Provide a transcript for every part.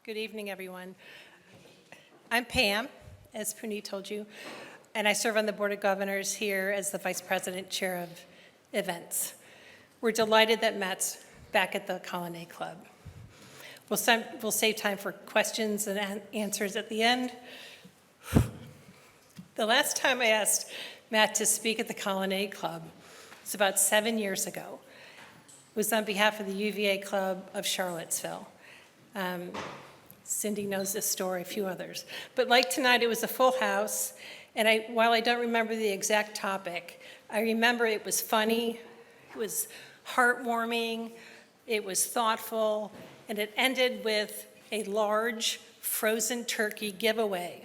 Good evening, everyone. I'm Pam, as Puneet told you, and I serve on the Board of Governors here as the Vice President Chair of Events. We're delighted that Matt's back at the Colonnade Club. We'll save time for questions and answers at the end. The last time I asked Matt to speak at the Colonnade Club was about 7 years ago. It was on behalf of the UVA Club of Charlottesville. Cindy knows this story, a few others. But like tonight, it was a full house, and while I don't remember the exact topic, I remember it was funny, it was heartwarming, it was thoughtful, and it ended with a large frozen turkey giveaway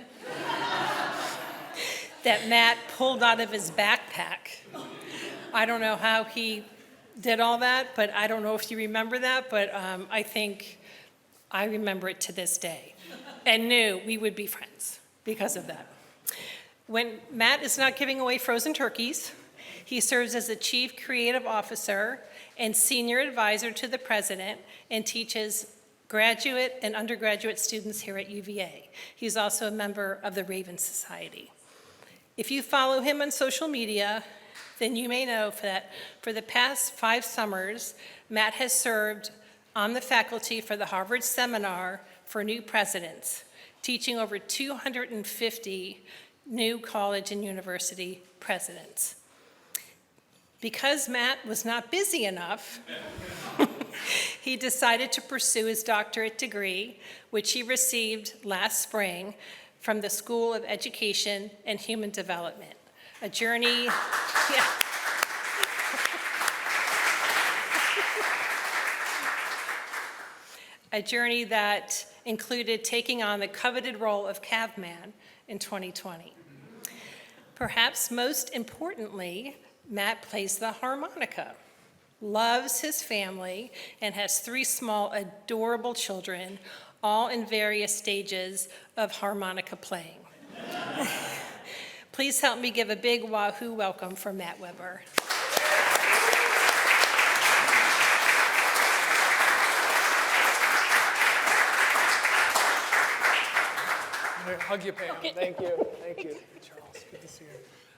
that Matt pulled out of his backpack. I don't know how he did all that, but I don't know if you remember that, but I think I remember it to this day and knew we would be friends because of that. When Matt is not giving away frozen turkeys, he serves as the Chief Creative Officer and Senior Advisor to the President and teaches graduate and undergraduate students here at UVA. He's also a member of the Raven Society. If you follow him on social media, then you may know that for the past 5 summers, Matt has served on the faculty for the Harvard Seminar for New Presidents, teaching over 250 new college and university presidents. Because Matt was not busy enough, he decided to pursue his doctorate degree, which he received last spring from the School of Education and Human Development. A journey, yeah. A journey that included taking on the coveted role of caveman in 2020. Perhaps most importantly, Matt plays the harmonica, loves his family, and has 3 small, adorable children, all in various stages of harmonica playing. Please help me give a big wahoo welcome for Matt Weber. Hug you, Pam. Thank you. Thank you. Charles, good to see you.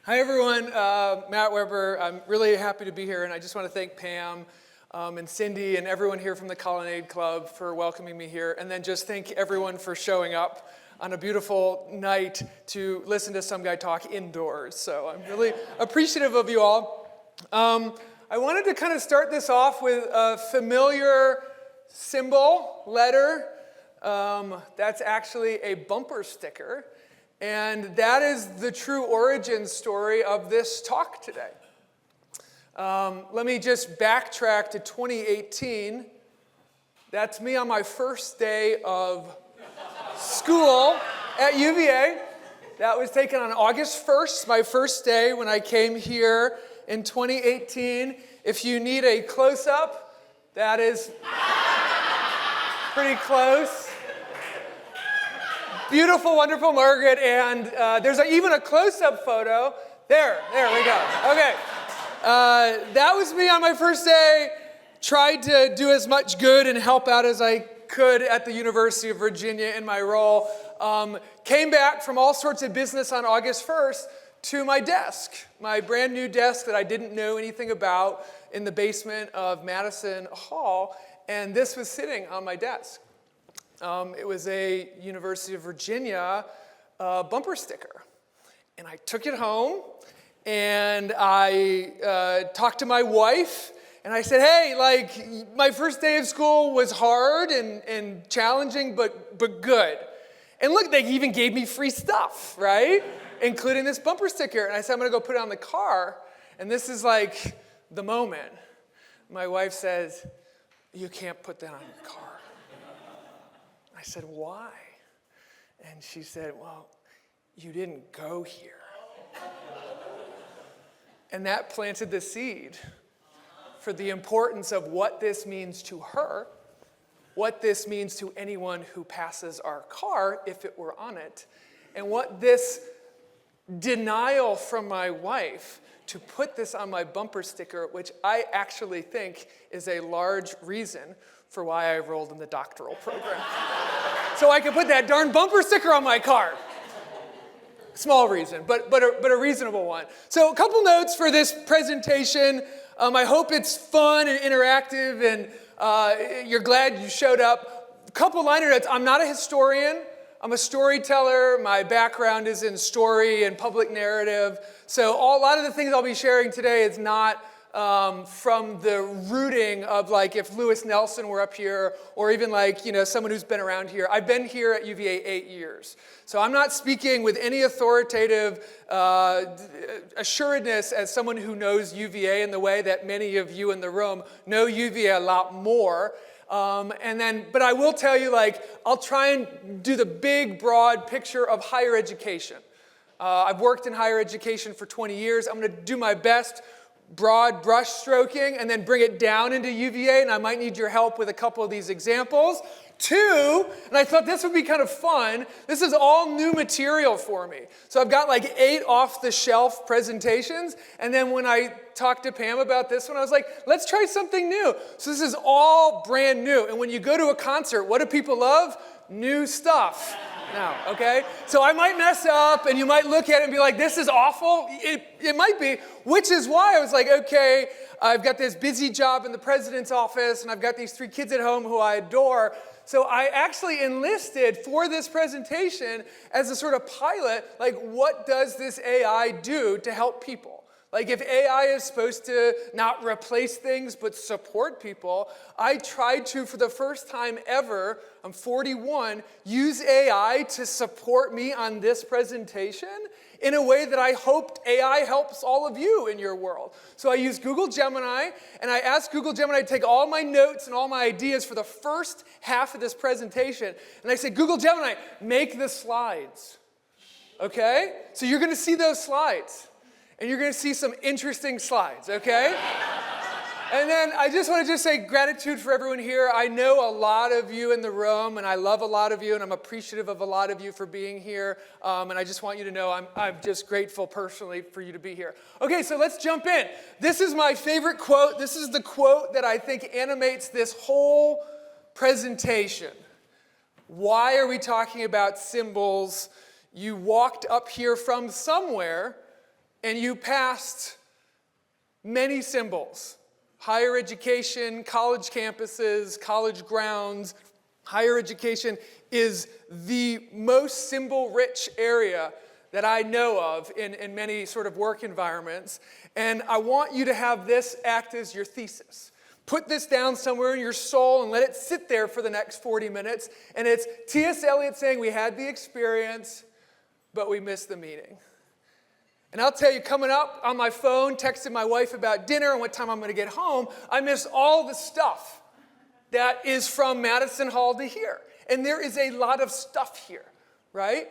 Hi, everyone. Matt Weber. I'm really happy to be here, and I just want to thank Pam and Cindy and everyone here from the Colonnade Club for welcoming me here, and then just thank everyone for showing up on a beautiful night to listen to some guy talk indoors. So I'm really appreciative of you all. I wanted to kind of start this off with a familiar symbol, letter. That's actually a bumper sticker, and that is the true origin story of this talk today. Let me just backtrack to 2018. That's me on my first day of school at UVA. That was taken on August 1st, my first day when I came here in 2018. If you need a close-up, that is pretty close. Beautiful, wonderful Margaret, and there's even a close-up photo. There we go. Okay. That was me on my first day. Tried to do as much good and help out as I could at the University of Virginia in my role. Came back from all sorts of business on August 1st to my desk, my brand new desk that I didn't know anything about in the basement of Madison Hall, and this was sitting on my desk. It was a University of Virginia bumper sticker. And I took it home, and I talked to my wife, and I said, hey, like, my first day of school was hard and challenging, but good. And look, they even gave me free stuff, right? Including this bumper sticker. And I said, I'm going to go put it on the car. And this is like the moment. My wife says, you can't put that on the car. I said, why? And she said, well, you didn't go here. And that planted the seed for the importance of what this means to her, what this means to anyone who passes our car if it were on it, and what this denial from my wife to put this on my bumper sticker, which I actually think is a large reason for why I enrolled in the doctoral program. So I could put that darn bumper sticker on my car. Small reason, but a reasonable one. So a couple notes for this presentation. I hope it's fun and interactive, and you're glad you showed up. A couple liner notes. I'm not a historian. I'm a storyteller. My background is in story and public narrative. So a lot of the things I'll be sharing today is not from the rooting of like if Lewis Nelson were up here, or even like, someone who's been around here. I've been here at UVA 8 years. So I'm not speaking with any authoritative assuredness as someone who knows UVA in the way that many of you in the room know UVA a lot more. But I will tell you, I'll try and do the big, broad picture of higher education. I've worked in higher education for 20 years. I'm going to do my best broad brush stroking and then bring it down into UVA, and I might need your help with a couple of these examples. 2, and I thought this would be kind of fun, this is all new material for me. So I've got 8 off-the-shelf presentations, and then when I talked to Pam about this one, I was like, let's try something new. So this is all brand new, and when you go to a concert, what do people love? New stuff. Now, okay? So I might mess up, and you might look at it and be like, this is awful. It might be, which is why I was like, okay, I've got this busy job in the president's office, and I've got these 3 kids at home who I adore. So I actually enlisted for this presentation as a sort of pilot, what does this AI do to help people? If AI is supposed to not replace things but support people, I tried to, for the first time ever, I'm 41, use AI to support me on this presentation in a way that I hoped AI helps all of you in your world. So I used Google Gemini, and I asked Google Gemini to take all my notes and all my ideas for the first half of this presentation. And I said, Google Gemini, make the slides. Okay? So you're going to see those slides. And you're going to see some interesting slides, okay? And then I just want to say gratitude for everyone here. I know a lot of you in the room, and I love a lot of you, and I'm appreciative of a lot of you for being here. And I just want you to know I'm just grateful personally for you to be here. Okay, so let's jump in. This is my favorite quote. This is the quote that I think animates this whole presentation. Why are we talking about symbols? You walked up here from somewhere, and you passed many symbols. Higher education, college campuses, college grounds. Higher education is the most symbol-rich area that I know of in many sort of work environments. And I want you to have this act as your thesis. Put this down somewhere in your soul and let it sit there for the next 40 minutes. And it's T.S. Eliot saying, we had the experience, but we missed the meaning. And I'll tell you, coming up on my phone, texting my wife about dinner and what time I'm going to get home, I miss all the stuff that is from Madison Hall to here. And there is a lot of stuff here, right?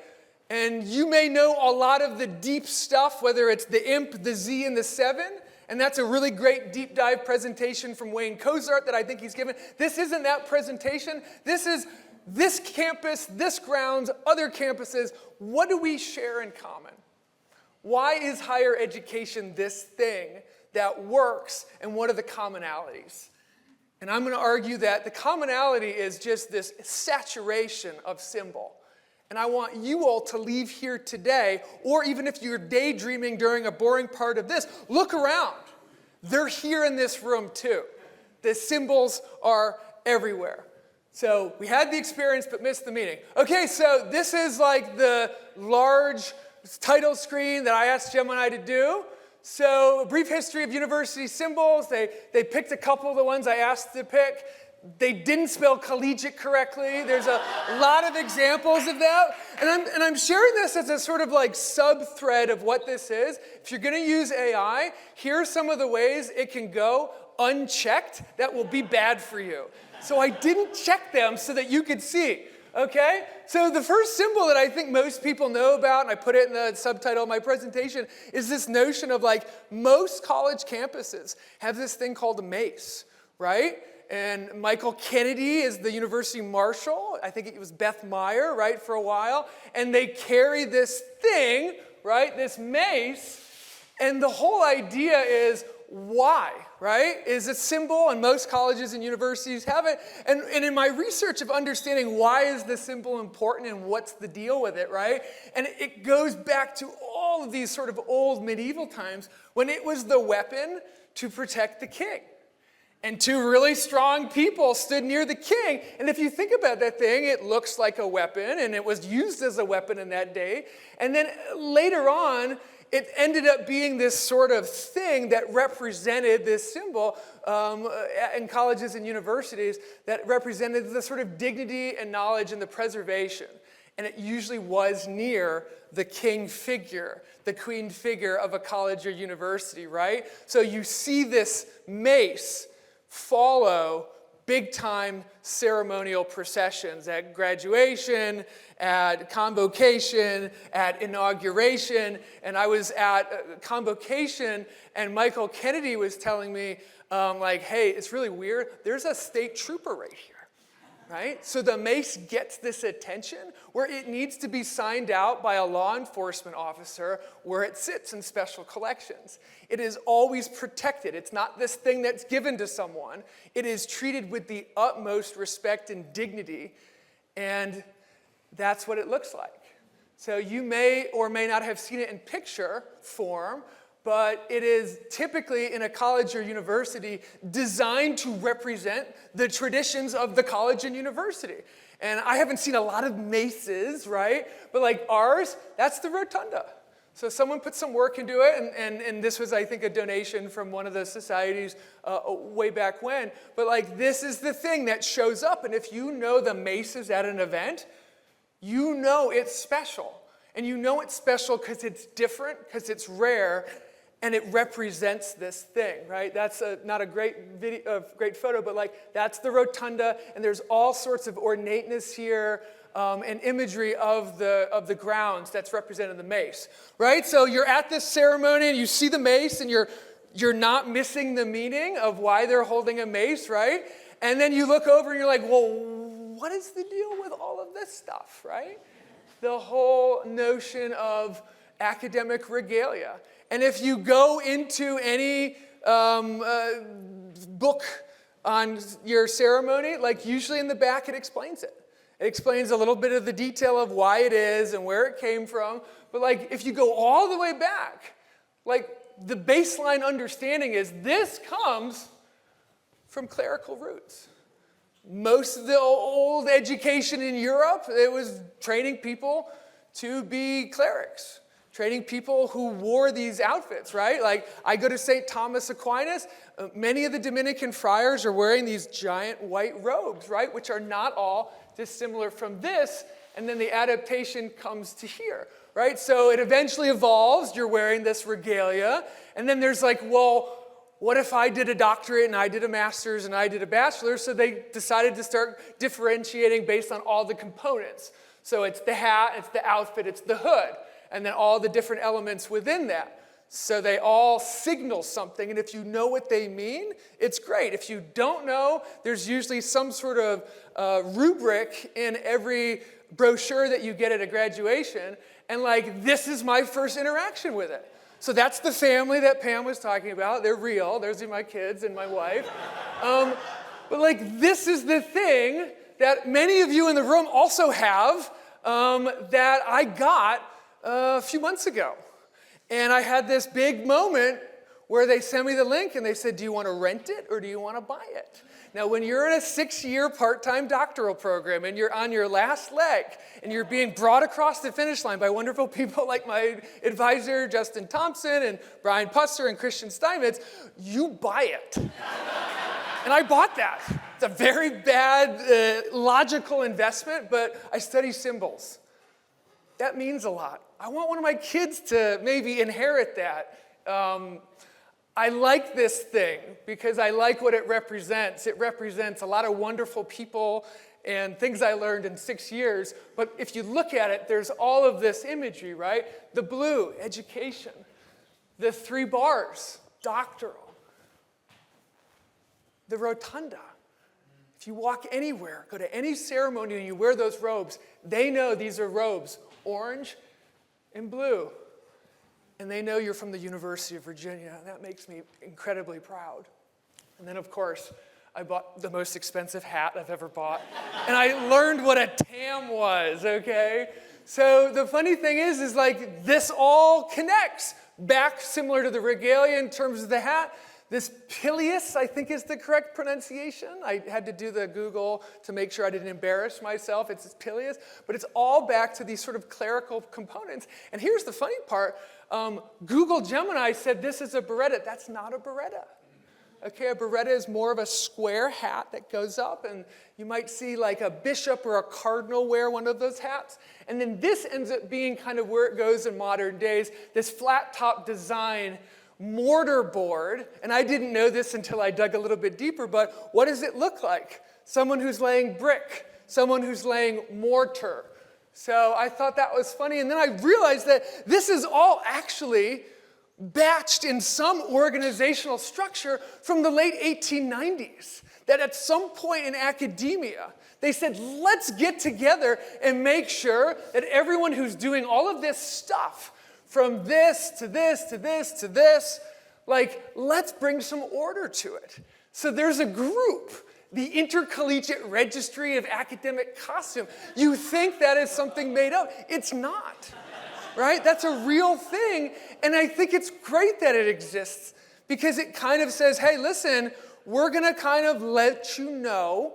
And you may know a lot of the deep stuff, whether it's the imp, the Z, and the 7. And that's a really great deep dive presentation from Wayne Cozart that I think he's given. This isn't that presentation. This is this campus, this grounds, other campuses. What do we share in common? Why is higher education this thing that works, and what are the commonalities? And I'm going to argue that the commonality is just this saturation of symbol. And I want you all to leave here today, or even if you're daydreaming during a boring part of this, look around. They're here in this room too. The symbols are everywhere. So we had the experience but missed the meaning. Okay, so this is the large title screen that I asked Gemini to do. So a brief history of university symbols. They picked a couple of the ones I asked to pick. They didn't spell collegiate correctly. There's a lot of examples of that. And I'm sharing this as a sort of sub-thread of what this is. If you're going to use AI, here are some of the ways it can go unchecked that will be bad for you. So I didn't check them so that you could see. Okay? So the first symbol that I think most people know about, and I put it in the subtitle of my presentation, is this notion of most college campuses have this thing called a mace, right? And Michael Kennedy is the university marshal. I think it was Beth Meyer, right, for a while. And they carry this thing right? This mace, and the whole idea is why, right? Is a symbol, and most colleges and universities have it. And in my research of understanding why is the symbol important and what's the deal with it, right? And it goes back to all of these sort of old medieval times when it was the weapon to protect the king. And two really strong people stood near the king. And if you think about that thing, it looks like a weapon, and it was used as a weapon in that day. And then later on, it ended up being this sort of thing that represented this symbol in colleges and universities that represented the sort of dignity and knowledge and the preservation. And it usually was near the king figure, the queen figure of a college or university, right? So you see this mace follow big-time ceremonial processions at graduation, at convocation, at inauguration. And I was at convocation, and Michael Kennedy was telling me, hey, it's really weird. There's a state trooper right here, right? So the mace gets this attention where it needs to be signed out by a law enforcement officer where it sits in special collections. It is always protected. It's not this thing that's given to someone. It is treated with the utmost respect and dignity, and that's what it looks like. So you may or may not have seen it in picture form, but it is typically in a college or university designed to represent the traditions of the college and university. And I haven't seen a lot of maces, right? But like ours, that's the rotunda. So someone put some work into it, and this was, I think, a donation from one of the societies way back when. But like this is the thing that shows up, and if you know the mace is at an event, you know it's special. And you know it's special because it's different, because it's rare, and it represents this thing, right? That's not a great video, great photo, but like that's the rotunda, and there's all sorts of ornateness here and imagery of the grounds that's represented in the mace, right? So you're at this ceremony and you see the mace, and you're not missing the meaning of why they're holding a mace, right? And then you look over and you're like, well, what is the deal with all of this stuff, right? The whole notion of academic regalia. And if you go into any book on your ceremony, like usually in the back it explains it. It explains a little bit of the detail of why it is and where it came from. But like if you go all the way back, like the baseline understanding is this comes from clerical roots. Most of the old education in Europe, it was training people to be clerics. Training people who wore these outfits, right? Like, I go to St. Thomas Aquinas. Many of the Dominican friars are wearing these giant white robes, right? Which are not all dissimilar from this. And then the adaptation comes to here, right? So it eventually evolves. You're wearing this regalia. And then there's like, well, what if I did a doctorate and I did a master's and I did a bachelor's? So they decided to start differentiating based on all the components. So it's the hat, it's the outfit, it's the hood. And then all the different elements within that. So they all signal something, and if you know what they mean, it's great. If you don't know, there's usually some sort of rubric in every brochure that you get at a graduation, and like, this is my first interaction with it. So that's the family that Pam was talking about. They're real. Those are my kids and my wife. But like, this is the thing that many of you in the room also have that I got a few months ago. And I had this big moment where they sent me the link and they said, do you want to rent it or do you want to buy it? Now, when you're in a 6-year part-time doctoral program and you're on your last leg and you're being brought across the finish line by wonderful people like my advisor, Justin Thompson, and Brian Pusser and Christian Steinmetz, you buy it. And I bought that. It's a very bad logical investment, but I study symbols. That means a lot. I want one of my kids to maybe inherit that. I like this thing because I like what it represents. It represents a lot of wonderful people and things I learned in 6 years. But if you look at it, there's all of this imagery, right? The blue, education. The 3 bars, doctoral. The rotunda. If you walk anywhere, go to any ceremony and you wear those robes, they know these are robes. Orange and blue. and they know you're from the University of Virginia. That makes me incredibly proud. And then, of course, I bought the most expensive hat I've ever bought. And I learned what a tam was, okay? So the funny thing is like this all connects back similar to the regalia in terms of the hat. This pileus, I think is the correct pronunciation. I had to do the Google to make sure I didn't embarrass myself. It's pileus, but it's all back to these sort of clerical components. And here's the funny part. Google Gemini said this is a biretta. That's not a biretta. Okay, a biretta is more of a square hat that goes up, and you might see like a bishop or a cardinal wear one of those hats. And then this ends up being kind of where it goes in modern days, this flat top design mortar board. And I didn't know this until I dug a little bit deeper, but what does it look like? Someone who's laying brick, someone who's laying mortar. So I thought that was funny, and then I realized that this is all actually batched in some organizational structure from the late 1890s, that at some point in academia, they said, let's get together and make sure that everyone who's doing all of this stuff, from this to this to this to this, like, let's bring some order to it. So there's a group, the Intercollegiate Registry of Academic Costume. You think that is something made up. It's not. Right? That's a real thing, and I think it's great that it exists because it kind of says, hey, listen, we're going to kind of let you know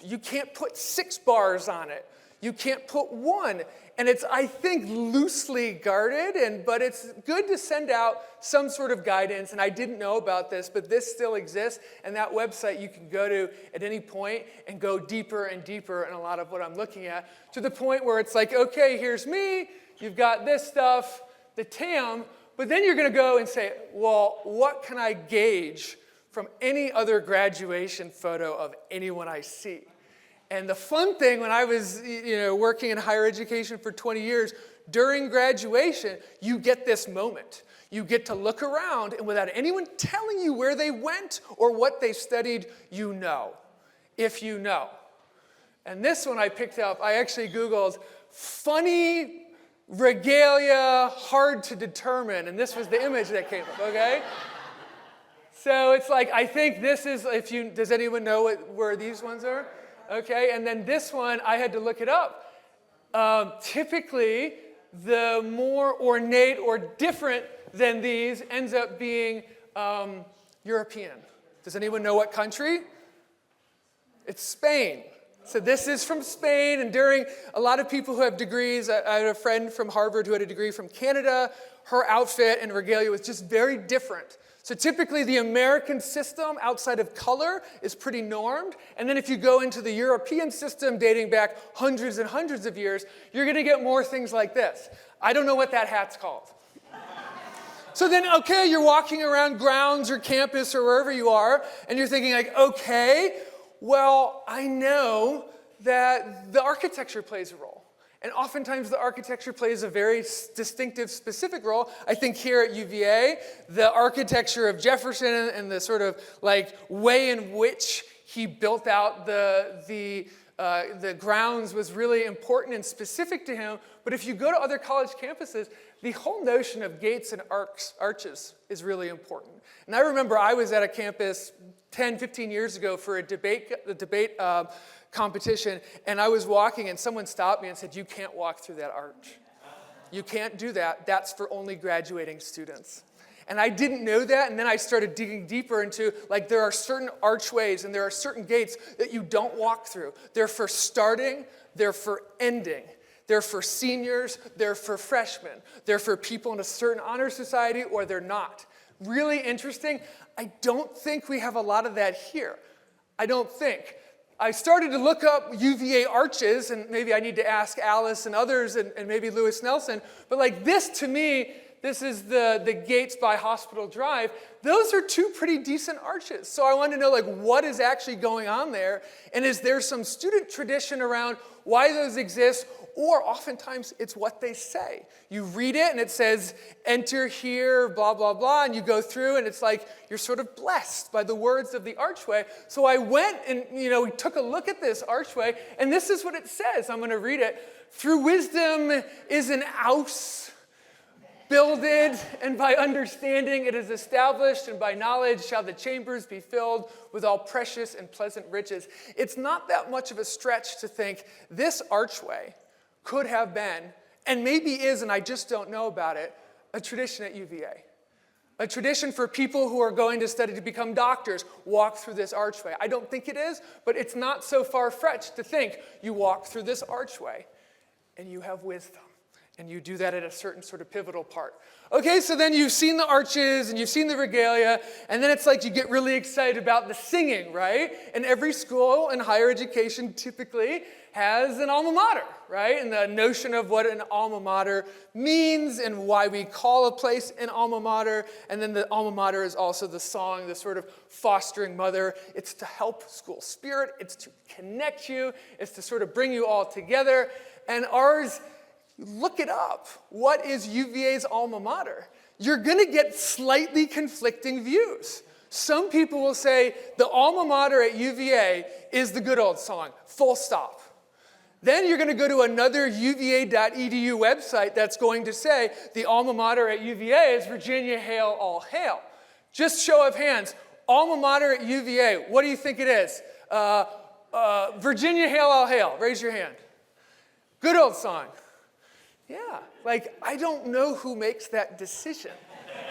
you can't put 6 bars on it. You can't put 1. And it's, I think, loosely guarded, but it's good to send out some sort of guidance, and I didn't know about this, but this still exists, and that website you can go to at any point and go deeper and deeper in a lot of what I'm looking at, to the point where it's like, okay, here's me, you've got this stuff, the tam, but then you're going to go and say, well, what can I gauge from any other graduation photo of anyone I see? And the fun thing, when I was working in higher education for 20 years, during graduation, you get this moment. You get to look around, and without anyone telling you where they went or what they studied, you know, if you know. And this one I picked up, I actually Googled, funny regalia, hard to determine, and this was the image that came up, okay? So it's like, I think this is, does anyone know where these ones are? Okay, and then this one, I had to look it up. Typically, the more ornate or different than these ends up being European. Does anyone know what country? It's Spain. So this is from Spain, and during a lot of people who have degrees, I had a friend from Harvard who had a degree from Canada. Her outfit and regalia was just very different. So typically the American system outside of color is pretty normed. And then if you go into the European system dating back hundreds and hundreds of years, you're going to get more things like this. I don't know what that hat's called. So then, okay, you're walking around grounds or campus or wherever you are, and you're thinking like, okay, well, I know that the architecture plays a role. And oftentimes the architecture plays a very distinctive, specific role. I think here at UVA, the architecture of Jefferson and the sort of like way in which he built out the grounds was really important and specific to him. But if you go to other college campuses, the whole notion of gates and arches is really important. And I remember I was at a campus 10, 15 years ago for a debate competition, and I was walking, and someone stopped me and said, you can't walk through that arch. You can't do that. That's for only graduating students. And I didn't know that, and then I started digging deeper into, like, there are certain archways and there are certain gates that you don't walk through. They're for starting, they're for ending. They're for seniors, they're for freshmen. They're for people in a certain honor society, or they're not. Really interesting. I don't think we have a lot of that here. I don't think. I started to look up UVA arches, and maybe I need to ask Alice and others and maybe Lewis Nelson, but like this to me, this is the gates by Hospital Drive. Those are 2 pretty decent arches. So I wanted to know like what is actually going on there, and is there some student tradition around why those exist, or oftentimes it's what they say. You read it and it says, enter here, blah, blah, blah, and you go through and it's like you're sort of blessed by the words of the archway. So I went and, we took a look at this archway, and this is what it says. I'm going to read it. Through wisdom is an ouse, Builded, and by understanding it is established, and by knowledge shall the chambers be filled with all precious and pleasant riches. It's not that much of a stretch to think this archway could have been, and maybe is, and I just don't know about it, a tradition at UVA. A tradition for people who are going to study to become doctors walk through this archway. I don't think it is, but it's not so far-fetched to think you walk through this archway and you have wisdom. And you do that at a certain sort of pivotal part. Okay, so then you've seen the arches and you've seen the regalia, and then it's like you get really excited about the singing, right? And every school in higher education typically has an alma mater, right? And the notion of what an alma mater means and why we call a place an alma mater. And then the alma mater is also the song, the sort of fostering mother. It's to help school spirit. It's to connect you. It's to sort of bring you all together. And ours, look it up. What is UVA's alma mater? You're going to get slightly conflicting views. Some people will say the alma mater at UVA is the good old song, full stop. Then you're going to go to another uva.edu website that's going to say the alma mater at UVA is Virginia Hail, all hail. Just show of hands, alma mater at UVA, what do you think it is? Virginia Hail, all hail. Raise your hand. Good old song. Yeah, like I don't know who makes that decision,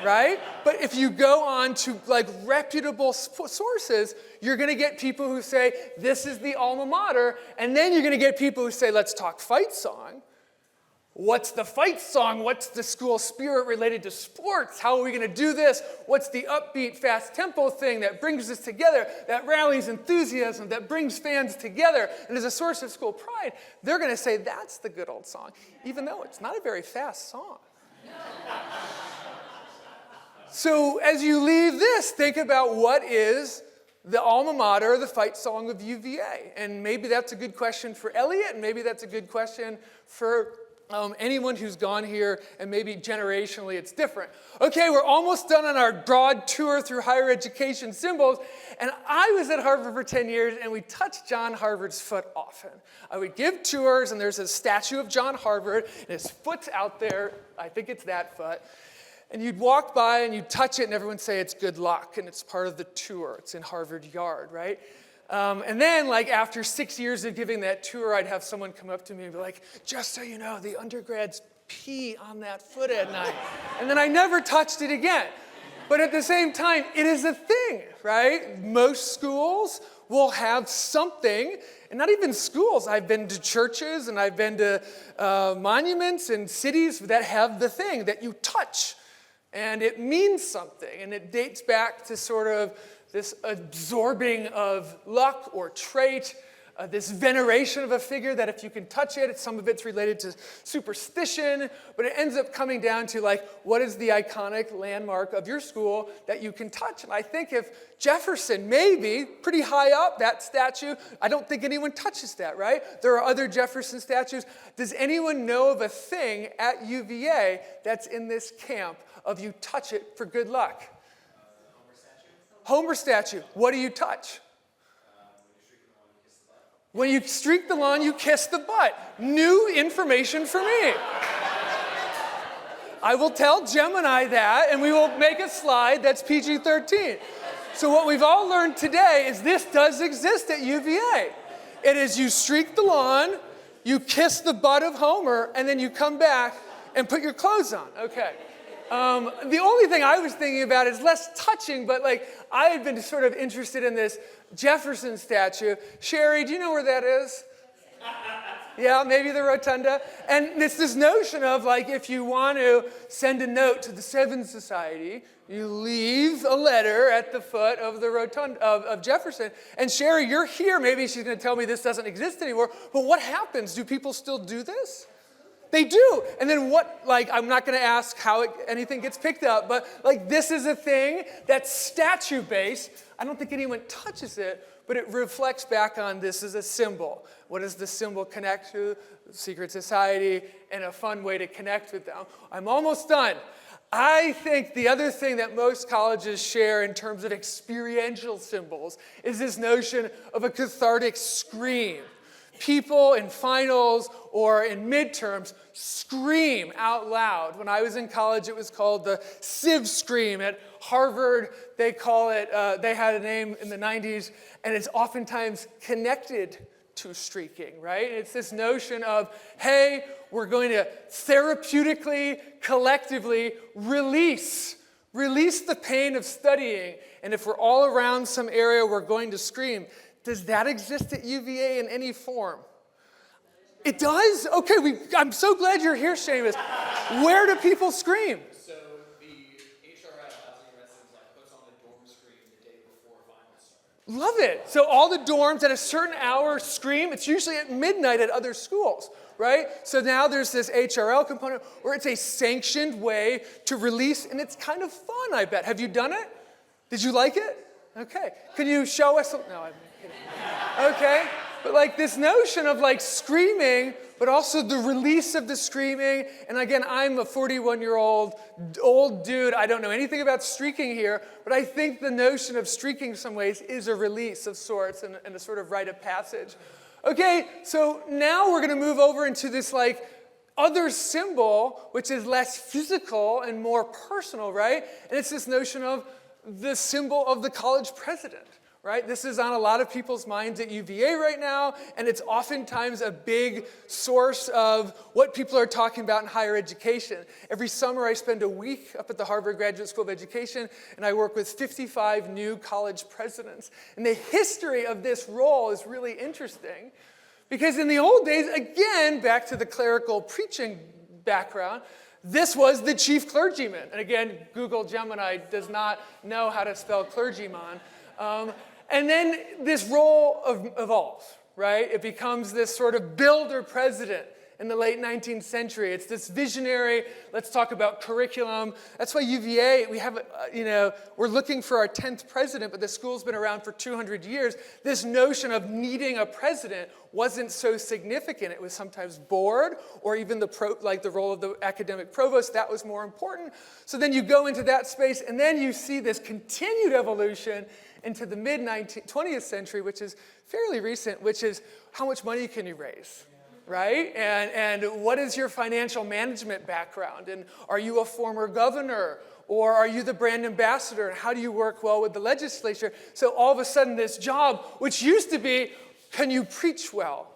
right? But if you go on to like reputable sources, you're going to get people who say, this is the alma mater, and then you're going to get people who say, let's talk fight song. What's the fight song? What's the school spirit related to sports? How are we going to do this? What's the upbeat, fast tempo thing that brings us together, that rallies enthusiasm, that brings fans together, and is a source of school pride? They're going to say that's the good old song, even though it's not a very fast song. So as you leave this, think about what is the alma mater, the fight song of UVA. And maybe that's a good question for Elliot, and maybe that's a good question for anyone who's gone here, and maybe generationally it's different. Okay, we're almost done on our broad tour through higher education symbols, and I was at Harvard for 10 years, and we touched John Harvard's foot often. I would give tours, and there's a statue of John Harvard, and his foot's out there. I think it's that foot. And you'd walk by, and you'd touch it, and everyone would say it's good luck, and it's part of the tour. It's in Harvard Yard, right? And then, like, after 6 years of giving that tour, I'd have someone come up to me and be like, just so you know, the undergrads pee on that foot at night. And then I never touched it again. But at the same time, it is a thing, right? Most schools will have something, and not even schools. I've been to churches, and I've been to monuments and cities that have the thing that you touch. And it means something, and it dates back to sort of this absorbing of luck or trait, this veneration of a figure that if you can touch it, some of it's related to superstition, but it ends up coming down to like, what is the iconic landmark of your school that you can touch? And I think if Jefferson, maybe, pretty high up, that statue, I don't think anyone touches that, right? There are other Jefferson statues. Does anyone know of a thing at UVA that's in this camp of you touch it for good luck? Homer statue. What do you touch? When you streak the lawn, you kiss the butt. New information for me. I will tell Gemini that, and we will make a slide that's PG-13. So what we've all learned today is this does exist at UVA. It is you streak the lawn, you kiss the butt of Homer, and then you come back and put your clothes on. Okay. The only thing I was thinking about is less touching, but like I had been sort of interested in this Jefferson statue. Sherry, do you know where that is? Yeah, maybe the rotunda. And it's this notion of like if you want to send a note to the Seven Society, you leave a letter at the foot of the rotunda of Jefferson. And Sherry, you're here. Maybe she's going to tell me this doesn't exist anymore. But what happens? Do people still do this? They do. And then what, like, I'm not going to ask how anything gets picked up, but like this is a thing that's statue-based. I don't think anyone touches it, but it reflects back on this as a symbol. What does the symbol connect to? Secret society, and a fun way to connect with them. I'm almost done. I think the other thing that most colleges share in terms of experiential symbols is this notion of a cathartic scream. People in finals or in midterms scream out loud. When I was in college, it was called the Civ Scream. At Harvard, they call it, they had a name in the 90s, and it's oftentimes connected to streaking, right? It's this notion of, hey, we're going to therapeutically, collectively release the pain of studying. And if we're all around some area, we're going to scream. Does that exist at UVA in any form? It does? Okay, I'm so glad you're here, Seamus. Where do people scream? So the HRS, Housing and Residence, puts on the dorm screen the day before finals start. Love it. So all the dorms at a certain hour scream. It's usually at midnight at other schools, right? So now there's this HRL component where it's a sanctioned way to release, and it's kind of fun, I bet. Have you done it? Did you like it? Okay. Can you show us? No, I'm kidding. Okay. But like this notion of like screaming, but also the release of the screaming. And again, I'm a 41-year-old old dude. I don't know anything about streaking here, but I think the notion of streaking in some ways is a release of sorts and a sort of rite of passage. Okay, so now we're going to move over into this like other symbol, which is less physical and more personal, right? And it's this notion of the symbol of the college president. Right? This is on a lot of people's minds at UVA right now, and it's oftentimes a big source of what people are talking about in higher education. Every summer I spend a week up at the Harvard Graduate School of Education, and I work with 55 new college presidents. And the history of this role is really interesting, because in the old days, again, back to the clerical preaching background, this was the chief clergyman. And again, Google Gemini does not know how to spell clergyman. And then this role evolves, right? It becomes this sort of builder president in the late 19th century. It's this visionary, let's talk about curriculum. That's why UVA, we have, we're looking for our 10th president, but the school's been around for 200 years. This notion of needing a president wasn't so significant. It was sometimes board or even the role of the academic provost. That was more important. So then you go into that space, and then you see this continued evolution into the mid-20th century, which is fairly recent, which is how much money can you raise, right? And what is your financial management background? And are you a former governor? Or are you the brand ambassador? And how do you work well with the legislature? So all of a sudden this job, which used to be, can you preach well?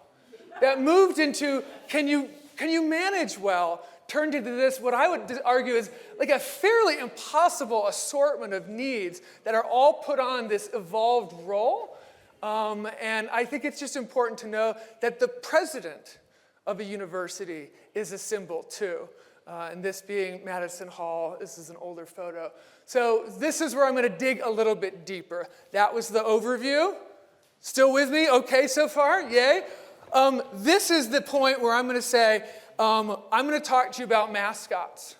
That moved into, can you manage well? Turned into this, what I would argue is like a fairly impossible assortment of needs that are all put on this evolved role. And I think it's just important to know that the president of a university is a symbol too. And this being Madison Hall, this is an older photo. So this is where I'm going to dig a little bit deeper. That was the overview. Still with me? Okay so far? Yay. This is the point where I'm going to say, I'm going to talk to you about mascots.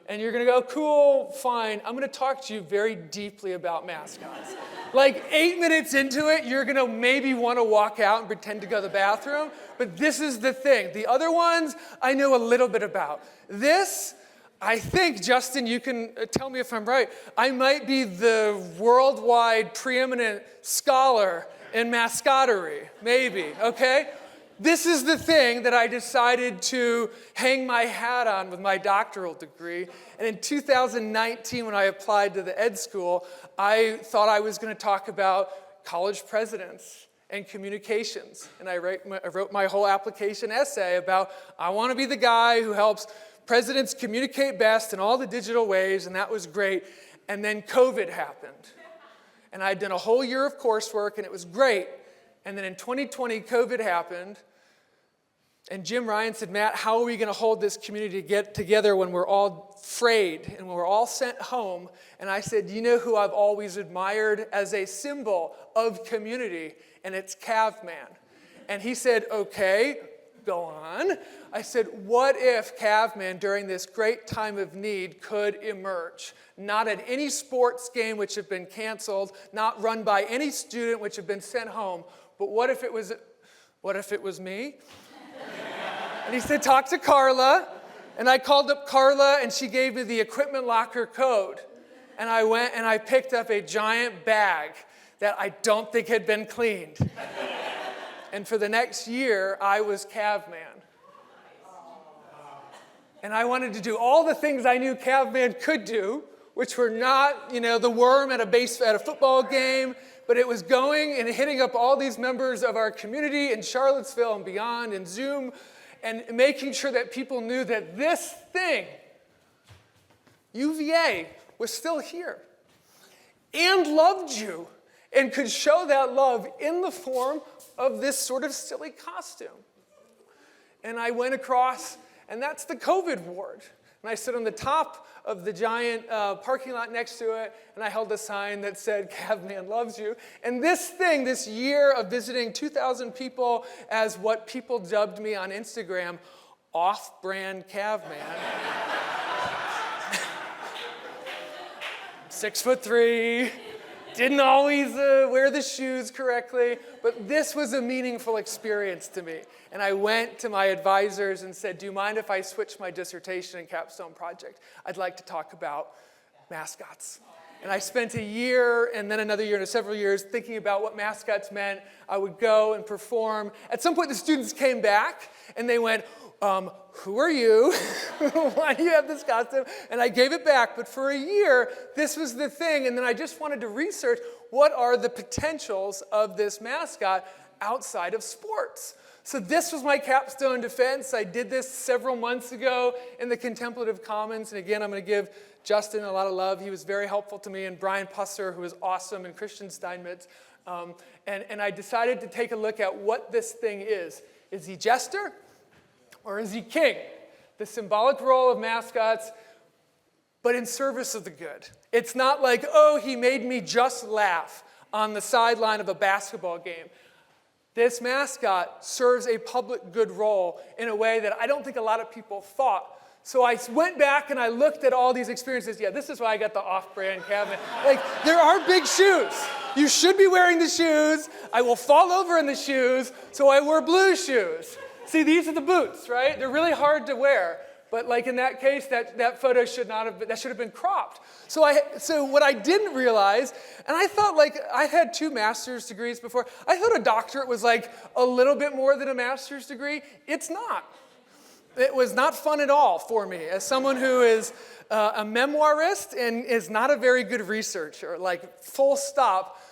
And you're going to go, cool, fine. I'm going to talk to you very deeply about mascots. Like 8 minutes into it, you're going to maybe want to walk out and pretend to go to the bathroom. But this is the thing. The other ones, I know a little bit about. This, I think, Justin, you can tell me if I'm right. I might be the worldwide preeminent scholar in mascottery, maybe, okay? This is the thing that I decided to hang my hat on with my doctoral degree. And in 2019, when I applied to the ed school, I thought I was going to talk about college presidents and communications. And I wrote my whole application essay about, I want to be the guy who helps presidents communicate best in all the digital ways, and that was great. And then COVID happened. And I'd done a whole year of coursework, and it was great. And then in 2020, COVID happened, and Jim Ryan said, Matt, how are we going to hold this community together when we're all frayed and when we're all sent home? And I said, you know who I've always admired as a symbol of community? And it's Caveman. And he said, okay, go on. I said, what if Caveman, during this great time of need, could emerge? Not at any sports game which have been canceled, not run by any student which have been sent home, but what if it was me? And he said, talk to Carla. And I called up Carla, and she gave me the equipment locker code. And I went and I picked up a giant bag that I don't think had been cleaned. And for the next year, I was Cavman. And I wanted to do all the things I knew Cavman could do, which were not, the worm at a football game, but it was going and hitting up all these members of our community in Charlottesville and beyond and Zoom and making sure that people knew that this thing, UVA, was still here and loved you and could show that love in the form of this sort of silly costume. And I went across, and that's the COVID ward. And I stood on the top of the giant parking lot next to it, and I held a sign that said, Cavman loves you. And this thing, this year of visiting 2,000 people as what people dubbed me on Instagram, off-brand Cavman. 6'3", didn't always wear the shoes correctly, but this was a meaningful experience to me. And I went to my advisors and said, do you mind if I switch my dissertation and capstone project? I'd like to talk about mascots. And I spent a year and then another year and several years thinking about what mascots meant. I would go and perform. At some point, the students came back and they went, who are you? Why do you have this costume? And I gave it back. But for a year, this was the thing. And then I just wanted to research what are the potentials of this mascot outside of sports. So this was my capstone defense. I did this several months ago in the Contemplative Commons. And again, I'm going to give Justin a lot of love. He was very helpful to me. And Brian Pusser, who was awesome, and Christian Steinmetz. And I decided to take a look at what this thing is. Is he jester? Or is he king? The symbolic role of mascots, but in service of the good. It's not like, oh, he made me just laugh on the sideline of a basketball game. This mascot serves a public good role in a way that I don't think a lot of people thought. So I went back and I looked at all these experiences. Yeah, this is why I got the off-brand Cavman. Like, there are big shoes. You should be wearing the shoes. I will fall over in the shoes, so I wore blue shoes. See, these are the boots, right? They're really hard to wear. But like in that case, that photo should have been cropped. So what I didn't realize, and I thought I had 2 master's degrees before. I thought a doctorate was like a little bit more than a master's degree. It's not. It was not fun at all for me as someone who is a memoirist and is not a very good researcher, like full stop.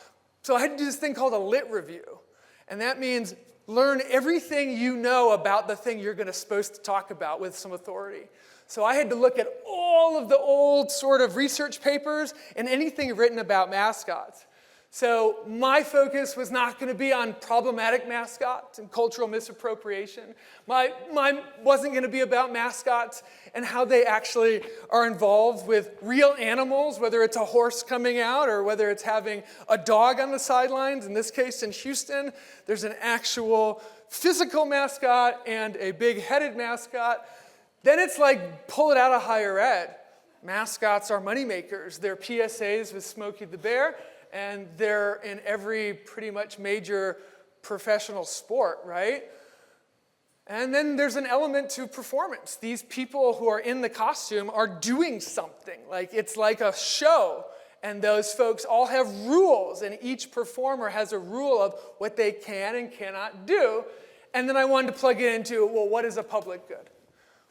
So I had to do this thing called a lit review. And that means learn everything you know about the thing you're supposed to talk about with some authority. So I had to look at all of the old sort of research papers and anything written about mascots. So my focus was not going to be on problematic mascots and cultural misappropriation. Mine wasn't going to be about mascots and how they actually are involved with real animals, whether it's a horse coming out or whether it's having a dog on the sidelines. In this case, in Houston, there's an actual physical mascot and a big-headed mascot. Then it's like pull it out of higher ed. Mascots are moneymakers. They're PSAs with Smokey the Bear. And they're in every pretty much major professional sport, right? And then there's an element to performance. These people who are in the costume are doing something. It's like a show. And those folks all have rules. And each performer has a rule of what they can and cannot do. And then I wanted to plug it into, well, what is a public good?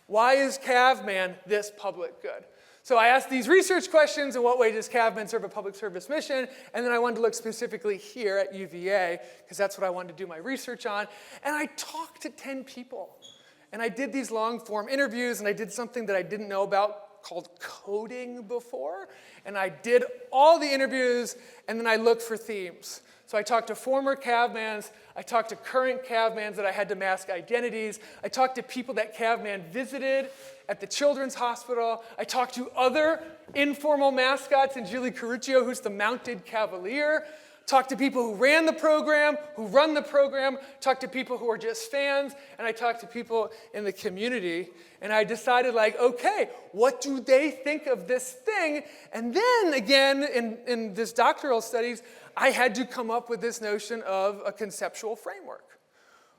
Why is Cavman this public good? So I asked these research questions, in what way does Cavman serve a public service mission? And then I wanted to look specifically here at UVA, because that's what I wanted to do my research on. And I talked to 10 people. And I did these long-form interviews, and I did something that I didn't know about called coding before. And I did all the interviews, and then I looked for themes. So I talked to former Cavmans, I talked to current Cavmans that I had to mask identities, I talked to people that Cavman visited at the Children's Hospital, I talked to other informal mascots, and Julie Caruccio, who's the mounted cavalier, talked to people who ran the program, who run the program, talked to people who are just fans, and I talked to people in the community, and I decided okay, what do they think of this thing? And then again, in this doctoral studies, I had to come up with this notion of a conceptual framework,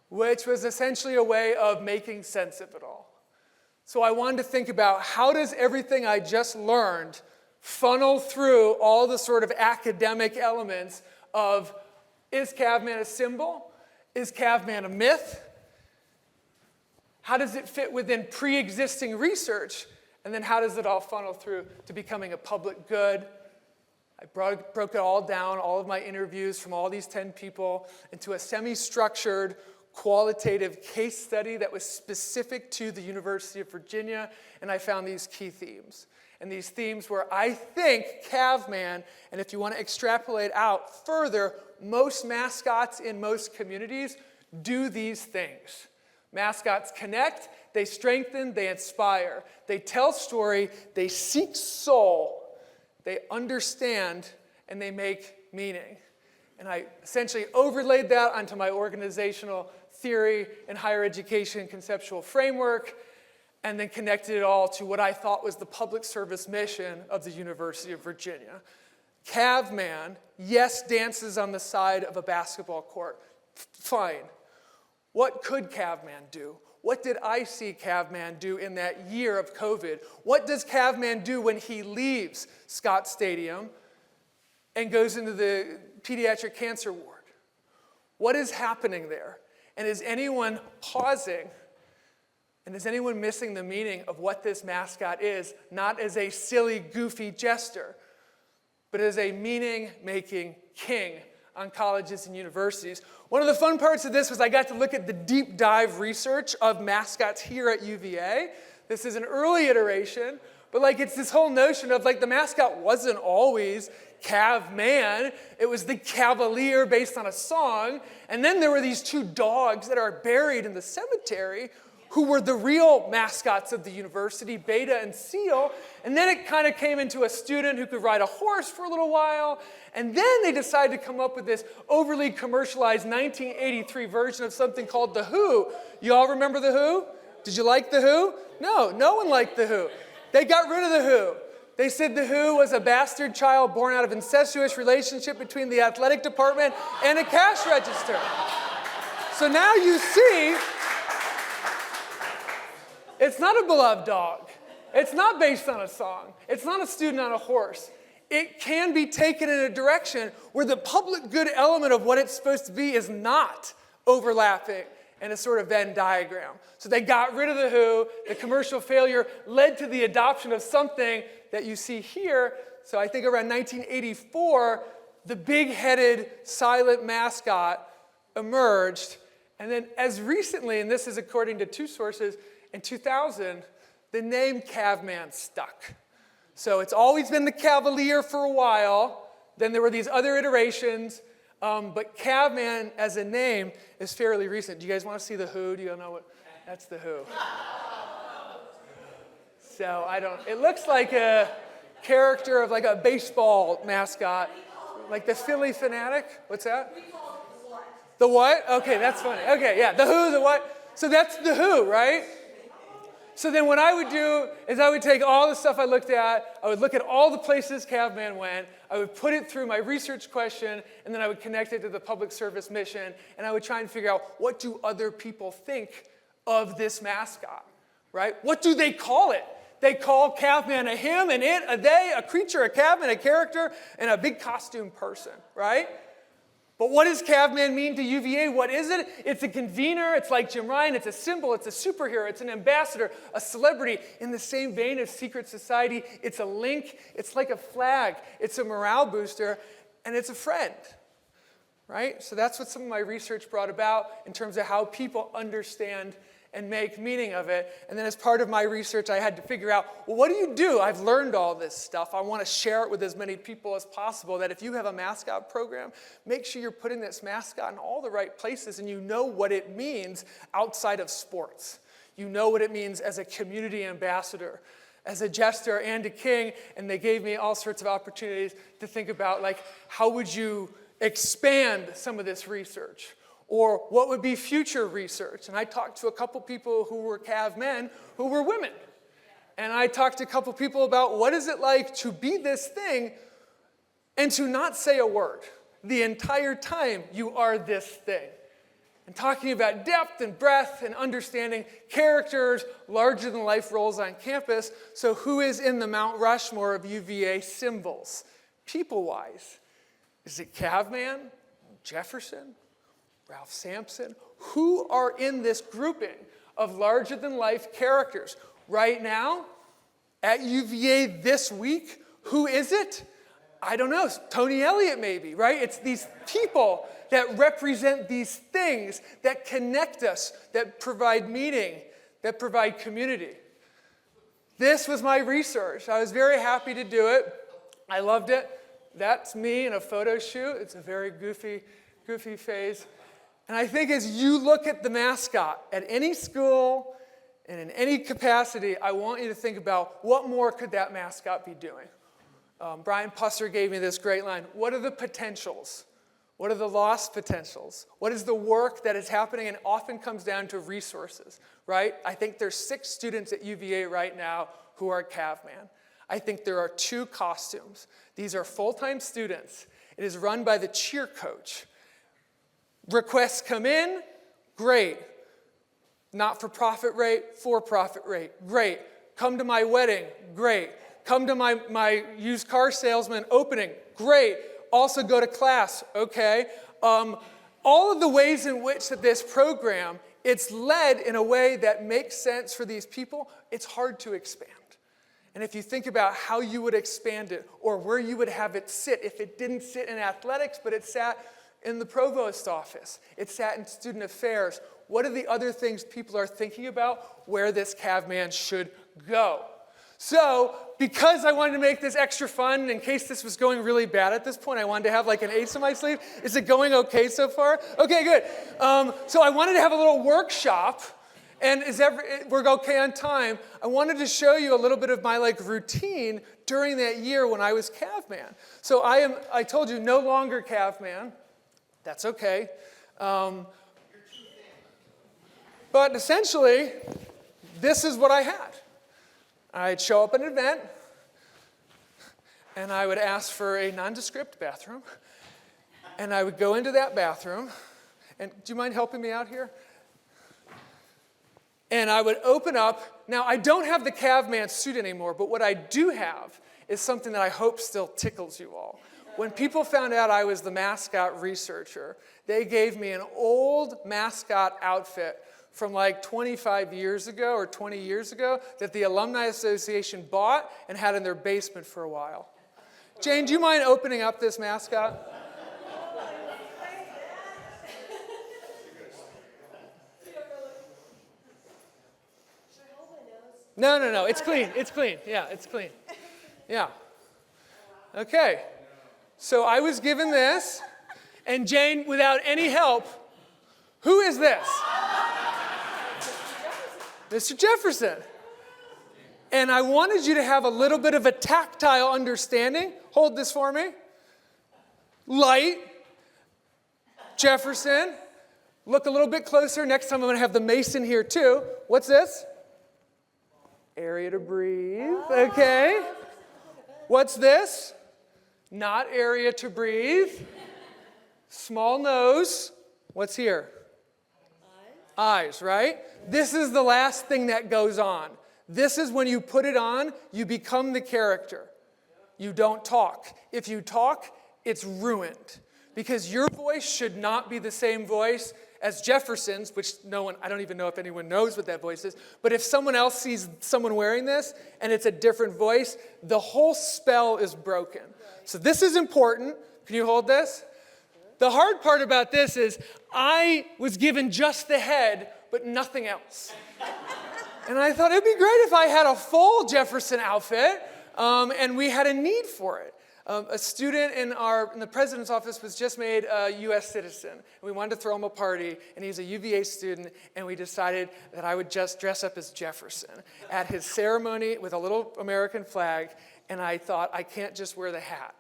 which was essentially a way of making sense of it all. So I wanted to think about how does everything I just learned funnel through all the sort of academic elements of, is Cavman a symbol? Is Caveman a myth? How does it fit within pre-existing research? And then how does it all funnel through to becoming a public good? I broke it all down, all of my interviews from all these 10 people, into a semi-structured, qualitative case study that was specific to the University of Virginia, and I found these key themes. And these themes were, I think, Caveman, and if you want to extrapolate out further, most mascots in most communities do these things. Mascots connect, they strengthen, they inspire. They tell story, they seek soul, they understand, and they make meaning. And I essentially overlaid that onto my organizational theory and higher education conceptual framework, and then connected it all to what I thought was the public service mission of the University of Virginia. Caveman, yes, dances on the side of a basketball court. Fine. What could Caveman do? What did I see Caveman do in that year of COVID? What does Caveman do when he leaves Scott Stadium and goes into the pediatric cancer ward? What is happening there? And is anyone pausing? And is anyone missing the meaning of what this mascot is, not as a silly, goofy jester, but as a meaning-making king on colleges and universities? One of the fun parts of this was I got to look at the deep dive research of mascots here at UVA. This is an early iteration, but it's this whole notion of the mascot wasn't always Caveman. It was the Cavalier based on a song. And then there were these two dogs that are buried in the cemetery who were the real mascots of the university, Beta and Seal. And then it kind of came into a student who could ride a horse for a little while. And then they decided to come up with this overly commercialized 1983 version of something called The Who. You all remember The Who? Did you like The Who? No, no one liked The Who. They got rid of The Who. They said The Who was a bastard child born out of incestuous relationship between the athletic department and a cash register. So now you see, it's not a beloved dog. It's not based on a song. It's not a student on a horse. It can be taken in a direction where the public good element of what it's supposed to be is not overlapping in a sort of Venn diagram. So they got rid of The Who. The commercial failure led to the adoption of something that you see here. So I think around 1984, the big-headed silent mascot emerged. And then as recently, and this is according to two sources, in 2000, the name Caveman stuck. So it's always been the Cavalier for a while. Then there were these other iterations. But Caveman as a name is fairly recent. Do you guys want to see The Who? Do you know what? That's The Who. So it looks like a character of a baseball mascot. Like the Philly Fanatic. What's that? We call it The What. The What? Okay, that's funny. Okay, yeah, The Who, The What. So that's The Who, right? So then what I would do is I would take all the stuff I looked at, I would look at all the places Caveman went, I would put it through my research question, and then I would connect it to the public service mission, and I would try and figure out, what do other people think of this mascot, right? What do they call it? They call Caveman a him, an it, a they, a creature, a Caveman, a character, and a big costume person, right? But what does Caveman mean to UVA? What is it? It's a convener. It's like Jim Ryan. It's a symbol. It's a superhero. It's an ambassador, a celebrity. In the same vein as secret society, it's a link. It's like a flag. It's a morale booster, and it's a friend, right? So that's what some of my research brought about in terms of how people understand and make meaning of it. And then as part of my research, I had to figure out, well, what do you do? I've learned all this stuff. I want to share it with as many people as possible, that if you have a mascot program, make sure you're putting this mascot in all the right places and you know what it means outside of sports. You know what it means as a community ambassador, as a jester and a king. And they gave me all sorts of opportunities to think about, how would you expand some of this research? Or what would be future research? And I talked to a couple people who were Cavemen who were women. And I talked to a couple people about what is it like to be this thing and to not say a word the entire time you are this thing. And talking about depth and breadth and understanding characters, larger than life roles on campus. So who is in the Mount Rushmore of UVA symbols, people-wise? Is it Caveman? Jefferson? Ralph Sampson. Who are in this grouping of larger-than-life characters? Right now, at UVA this week, who is it? I don't know, Tony Elliott maybe, right? It's these people that represent these things that connect us, that provide meaning, that provide community. This was my research. I was very happy to do it. I loved it. That's me in a photo shoot. It's a very goofy phase. And I think as you look at the mascot at any school and in any capacity, I want you to think about what more could that mascot be doing? Brian Pusser gave me this great line. What are the potentials? What are the lost potentials? What is the work that is happening and often comes down to resources, right? I think there's 6 students at UVA right now who are Cavman. I think there are 2 costumes. These are full-time students. It is run by the cheer coach. Requests come in, great. Not-for-profit rate, for-profit rate, great. Come to my wedding, great. Come to my used car salesman opening, great. Also go to class, okay. All of the ways in which that this program, it's led in a way that makes sense for these people, it's hard to expand. And if you think about how you would expand it or where you would have it sit, if it didn't sit in athletics, but it sat in the provost office, it sat in student affairs, what are the other things people are thinking about where this Cavman should go? So, because I wanted to make this extra fun, in case this was going really bad at this point, I wanted to have like an ace in my sleeve. Is it going okay so far? Okay, good. So I wanted to have a little workshop, and we're okay on time. I wanted to show you a little bit of my routine during that year when I was Cavman. So I told you, no longer Cavman. That's okay. But essentially, this is what I had. I'd show up at an event, and I would ask for a nondescript bathroom, and I would go into that bathroom, and do you mind helping me out here? And I would open up. Now, I don't have the Cavman suit anymore, but what I do have is something that I hope still tickles you all. When people found out I was the mascot researcher, they gave me an old mascot outfit from 25 years ago or 20 years ago that the Alumni Association bought and had in their basement for a while. Jane, do you mind opening up this mascot? No, it's clean, yeah, it's clean. Yeah. Okay, so I was given this, and Jane, without any help, who is this? Mr. Jefferson. And I wanted you to have a little bit of a tactile understanding. Hold this for me. Light. Jefferson. Look a little bit closer. Next time I'm going to have the mace in here too. What's this? Area to breathe. Okay. What's this? Not area to breathe. Small nose. What's here? Eyes, right? This is the last thing that goes on. This is when you put it on, you become the character. You don't talk. If you talk, it's ruined. Because your voice should not be the same voice as Jefferson's, which I don't even know if anyone knows what that voice is. But if someone else sees someone wearing this and it's a different voice, the whole spell is broken. So this is important. Can you hold this? The hard part about this is I was given just the head, but nothing else. And I thought it'd be great if I had a full Jefferson outfit, and we had a need for it. A student in the president's office was just made a U.S. citizen. And we wanted to throw him a party, and he's a UVA student, and we decided that I would just dress up as Jefferson at his ceremony with a little American flag, and I thought, I can't just wear the hat.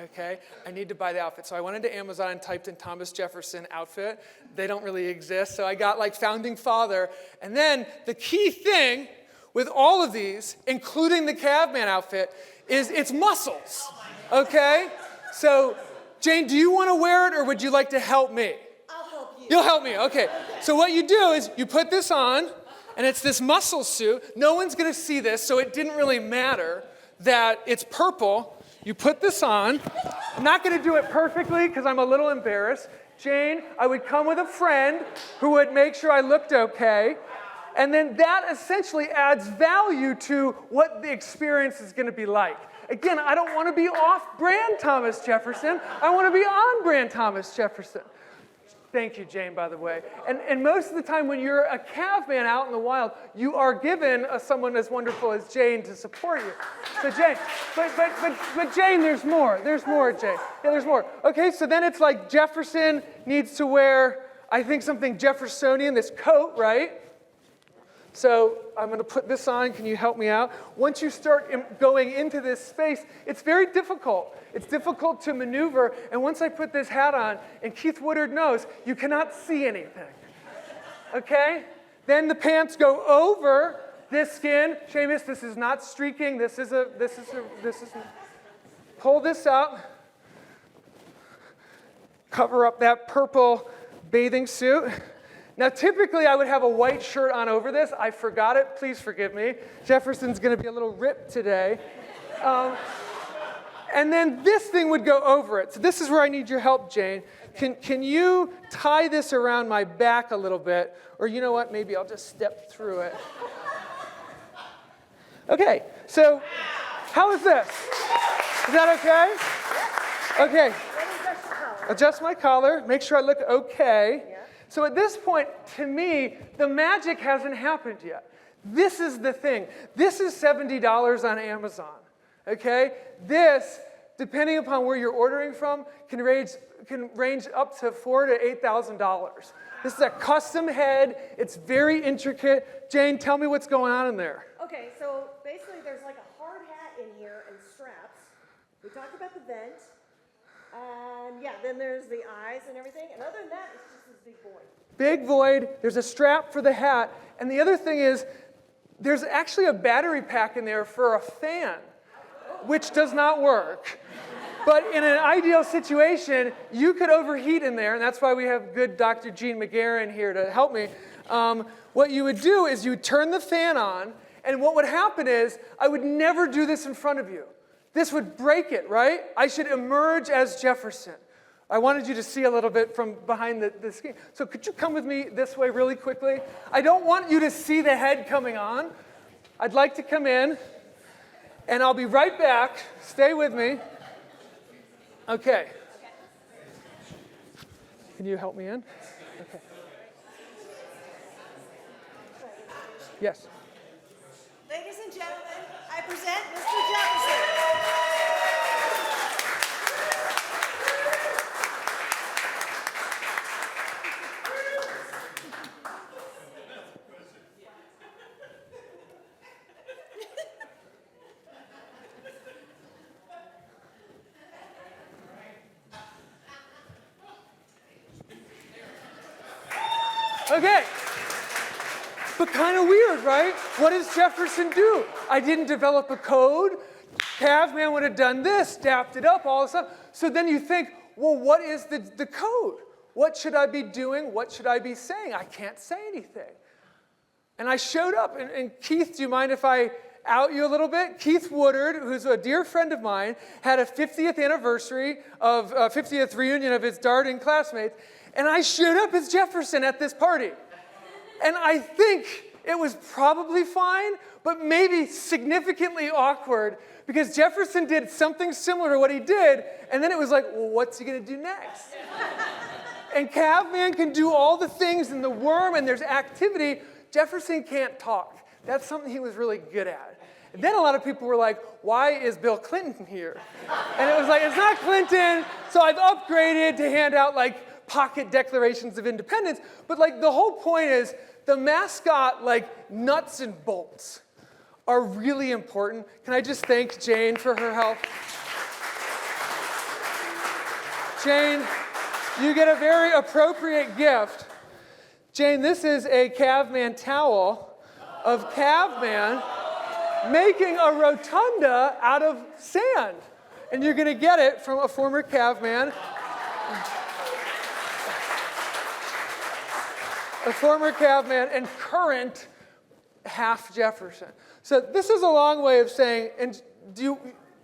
Okay, I need to buy the outfit. So I went into Amazon and typed in Thomas Jefferson outfit. They don't really exist. So I got founding father. And then the key thing with all of these, including the Cavman outfit, is it's muscles. Okay? So Jane, do you want to wear it or would you like to help me? I'll help you. You'll help me. Okay. So what you do is you put this on and it's this muscle suit. No one's going to see this, so it didn't really matter that it's purple. You put this on. I'm not going to do it perfectly because I'm a little embarrassed. Jane, I would come with a friend who would make sure I looked okay. And then that essentially adds value to what the experience is going to be like. Again, I don't want to be off-brand Thomas Jefferson. I want to be on-brand Thomas Jefferson. Thank you, Jane, by the way. And most of the time when you're a caveman out in the wild, you are given someone as wonderful as Jane to support you. So Jane, but Jane, there's more. There's more, Jane. Yeah, there's more. Okay, so then it's like Jefferson needs to wear, I think, something Jeffersonian, this coat, right? So I'm going to put this on. Can you help me out? Once you start going into this space, it's very difficult. It's difficult to maneuver. And once I put this hat on, and Keith Woodard knows, you cannot see anything. Okay? Then the pants go over this skin. Seamus, this is not streaking. This is pull this up. Cover up that purple bathing suit. Now, typically, I would have a white shirt on over this. I forgot it. Please forgive me. Jefferson's going to be a little ripped today. And then this thing would go over it. So this is where I need your help, Jane. Can you tie this around my back a little bit? Or you know what? Maybe I'll just step through it. Okay. So how is this? Is that okay? Okay. Adjust my collar. Make sure I look okay. So at this point, to me, the magic hasn't happened yet. This is the thing. This is $70 on Amazon, okay? This, depending upon where you're ordering from, can range up to $4,000 to $8,000. This is a custom head. It's very intricate. Jane, tell me what's going on in there. Okay, so basically there's like a hard hat in here and straps. We talked about the vent. And yeah, then there's the eyes and everything. And other than that, it's just this big void. Big void. There's a strap for the hat. And the other thing is, there's actually a battery pack in there for a fan, which does not work. But in an ideal situation, you could overheat in there, and that's why we have good Dr. Jean McGarren here to help me. What you would do is you would turn the fan on, and what would happen is, I would never do this in front of you. This would break it, right? I should emerge as Jefferson. I wanted you to see a little bit from behind the screen. So could you come with me this way really quickly? I don't want you to see the head coming on. I'd like to come in, and I'll be right back. Stay with me. Okay. Can you help me in? Okay. Yes. Ladies and gentlemen, I present Mr. Jefferson. Okay. But kind of weird, right? What does Jefferson do? I didn't develop a code. Caveman would have done this, dapped it up, all this stuff. So then you think, well, what is the code? What should I be doing? What should I be saying? I can't say anything. And I showed up, and Keith, do you mind if I out you a little bit? Keith Woodard, who's a dear friend of mine, had a 50th anniversary of 50th reunion of his darting classmates, and I showed up as Jefferson at this party. And I think it was probably fine, but maybe significantly awkward, because Jefferson did something similar to what he did, and then it was like, well, what's he going to do next? And Caveman can do all the things in the worm, and there's activity. Jefferson can't talk. That's something he was really good at. And then a lot of people were like, why is Bill Clinton here? And it was like, it's not Clinton, so I've upgraded to hand out like pocket declarations of independence. But like the whole point is, the mascot, like nuts and bolts, are really important. Can I just thank Jane for her help? Jane, you get a very appropriate gift. Jane, this is a Caveman towel of Caveman making a rotunda out of sand. And you're going to get it from a former Caveman. A former Caveman and current half Jefferson. So this is a long way of saying, and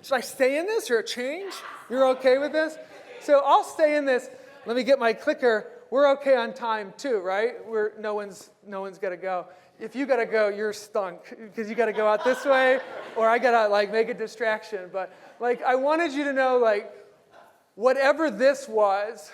Should I stay in this or change? You're okay with this? So I'll stay in this. Let me get my clicker. We're okay on time too, right? No one's got to go. If you got to go, you're stunk because you got to go out this way, or I got to like make a distraction. But like I wanted you to know, like whatever this was,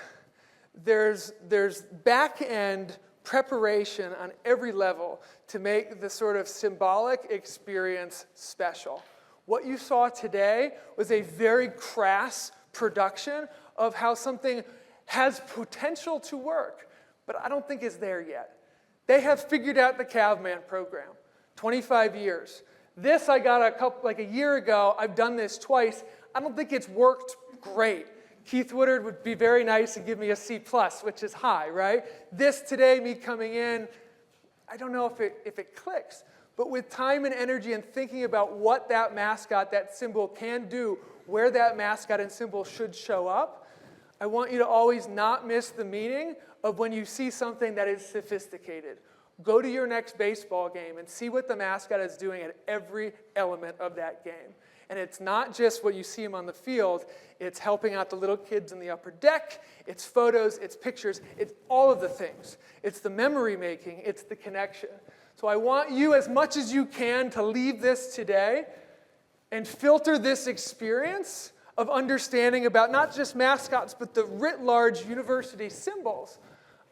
there's back end preparation on every level to make the sort of symbolic experience special. What you saw today was a very crass production of how something has potential to work, but I don't think is there yet. They have figured out the Caveman program, 25 years. This I got like a year ago. I've done this twice. I don't think it's worked great. Keith Woodard would be very nice and give me a C+, which is high, right? This today, me coming in, I don't know if it clicks. But with time and energy and thinking about what that mascot, that symbol can do, where that mascot and symbol should show up, I want you to always not miss the meaning of when you see something that is sophisticated. Go to your next baseball game and see what the mascot is doing at every element of that game. And it's not just what you see him on the field, it's helping out the little kids in the upper deck, it's photos, it's pictures, it's all of the things. It's the memory making, it's the connection. So I want you as much as you can to leave this today and filter this experience of understanding about not just mascots, but the writ large university symbols.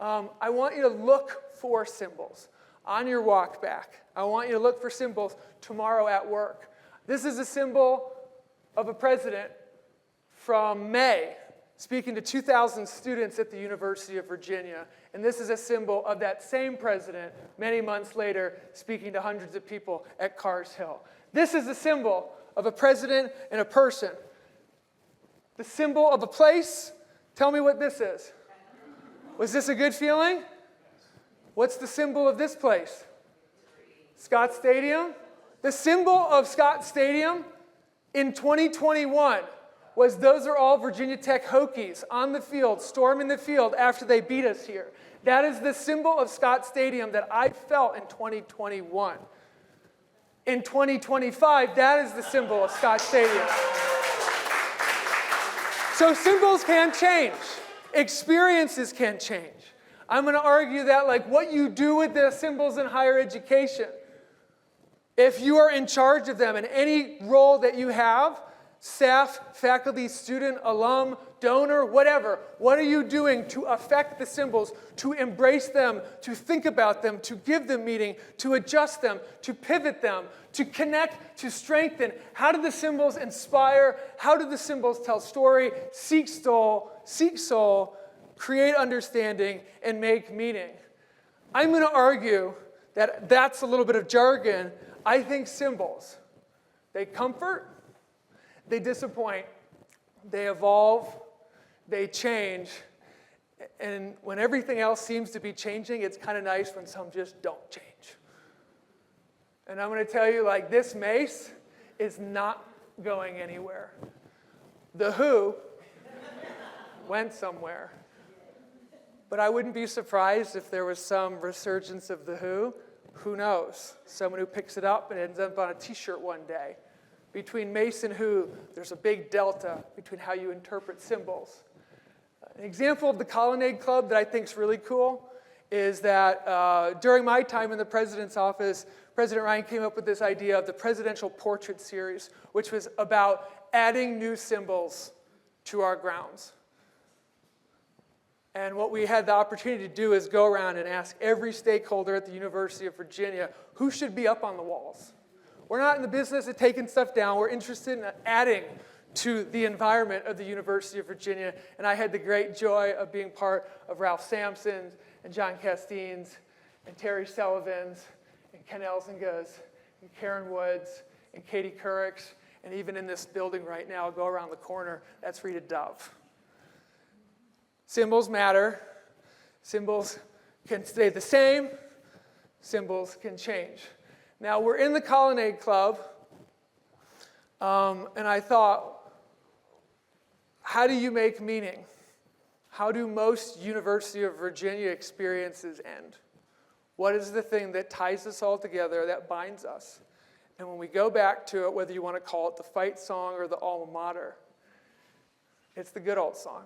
I want you to look for symbols on your walk back. I want you to look for symbols tomorrow at work. This is a symbol of a president from May speaking to 2,000 students at the University of Virginia. And this is a symbol of that same president many months later speaking to hundreds of people at Carrs Hill. This is a symbol of a president and a person. The symbol of a place. Tell me what this is. Was this a good feeling? What's the symbol of this place? Scott Stadium. The symbol of Scott Stadium in 2021 was those are all Virginia Tech Hokies on the field, storming the field after they beat us here. That is the symbol of Scott Stadium that I felt in 2021. In 2025, that is the symbol of Scott Stadium. So symbols can change. Experiences can change. I'm going to argue that like what you do with the symbols in higher education, if you are in charge of them in any role that you have, staff, faculty, student, alum, donor, whatever, what are you doing to affect the symbols, to embrace them, to think about them, to give them meaning, to adjust them, to pivot them, to connect, to strengthen? How do the symbols inspire? How do the symbols tell story, seek soul, create understanding, and make meaning? I'm going to argue that that's a little bit of jargon. I think symbols, they comfort, they disappoint, they evolve, they change, and when everything else seems to be changing, it's kind of nice when some just don't change. And I'm going to tell you, like, this mace is not going anywhere. The Who went somewhere. But I wouldn't be surprised if there was some resurgence of The Who. Who knows? Someone who picks it up and ends up on a t-shirt one day. Between Mace and Who, there's a big delta between how you interpret symbols. An example of the Colonnade Club that I think is really cool is that during my time in the president's office, President Ryan came up with this idea of the Presidential Portrait Series, which was about adding new symbols to our grounds. And what we had the opportunity to do is go around and ask every stakeholder at the University of Virginia who should be up on the walls. We're not in the business of taking stuff down. We're interested in adding to the environment of the University of Virginia. And I had the great joy of being part of Ralph Sampson's and John Castine's and Terry Sullivan's and Ken Elzinga's and Karen Woods and Katie Couric's. And even in this building right now, I'll go around the corner, that's Rita Dove. Symbols matter. Symbols can stay the same. Symbols can change. Now, we're in the Colonnade Club, and I thought, how do you make meaning? How do most University of Virginia experiences end? What is the thing that ties us all together, that binds us? And when we go back to it, whether you want to call it the fight song or the alma mater, it's the good old song.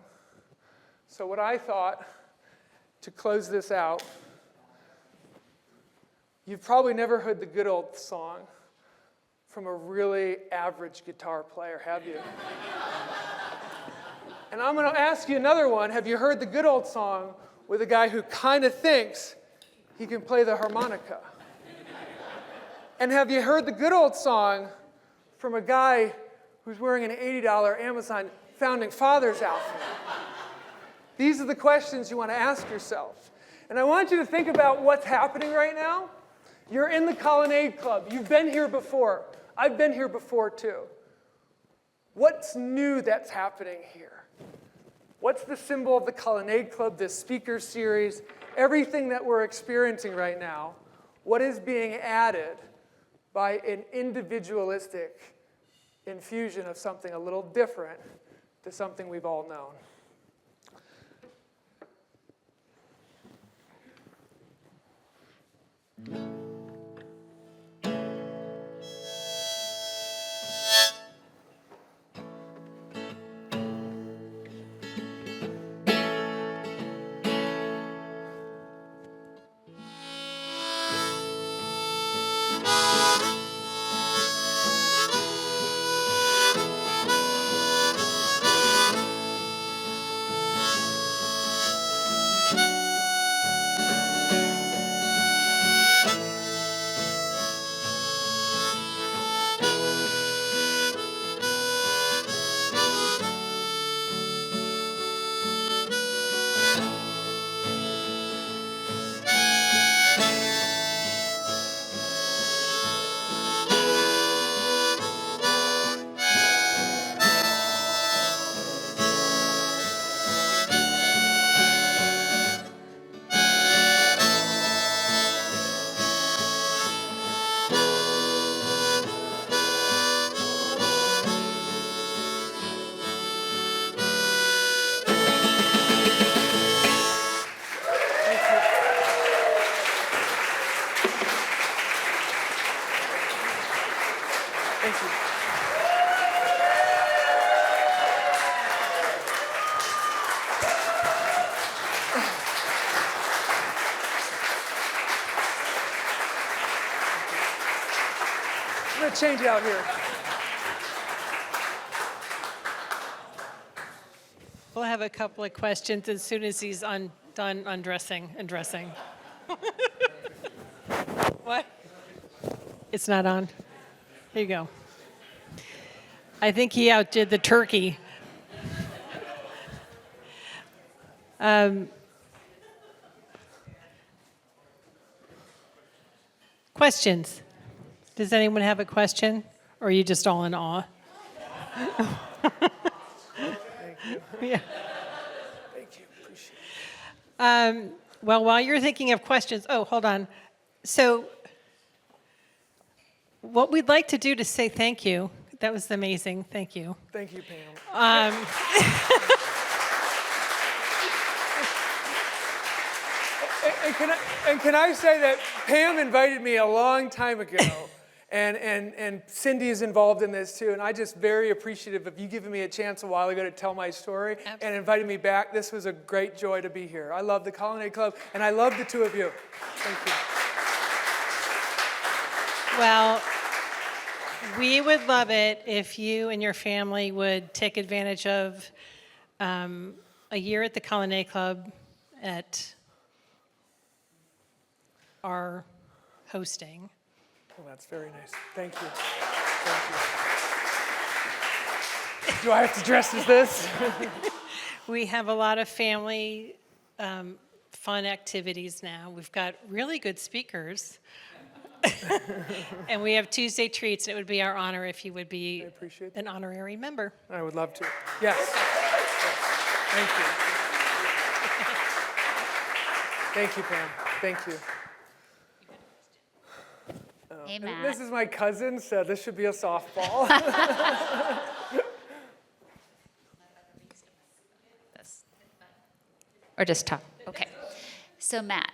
So what I thought, to close this out, you've probably never heard the good old song from a really average guitar player, have you? And I'm going to ask you another one. Have you heard the good old song with a guy who kind of thinks he can play the harmonica? And have you heard the good old song from a guy who's wearing an $80 Amazon Founding Fathers outfit? These are the questions you want to ask yourself. And I want you to think about what's happening right now. You're in the Colonnade Club. You've been here before. I've been here before too. What's new that's happening here? What's the symbol of the Colonnade Club, this speaker series, everything that we're experiencing right now? What is being added by an individualistic infusion of something a little different to something we've all known? Thank you. I'm going to change it out here. We'll have a couple of questions as soon as he's done undressing and dressing. What? It's not on. Here you go. I think he outdid the turkey. Questions? Does anyone have a question? Or are you just all in awe? Thank you. Yeah. Thank you. Appreciate it. Well, while you're thinking of questions, hold on. So what we'd like to do to say thank you, that was amazing, thank you. Thank you, Pam. And can I say that Pam invited me a long time ago, and Cindy is involved in this too, and I'm just very appreciative of you giving me a chance a while ago to tell my story. Absolutely. And inviting me back. This was a great joy to be here. I love the Colonnade Club, and I love the two of you. Thank you. Well, we would love it if you and your family would take advantage of a year at the Colonnade Club at our hosting. Well, that's very nice. Thank you. Thank you. Do I have to dress as this? We have a lot of family fun activities now. We've got really good speakers. And we have Tuesday treats, and it would be our honor if you would be an honorary member. I would love to. Yes. Thank you. Thank you, Pam. Thank you. Hey, And Matt. this is my cousin, so this should be a softball. Or just talk. Okay. So Matt,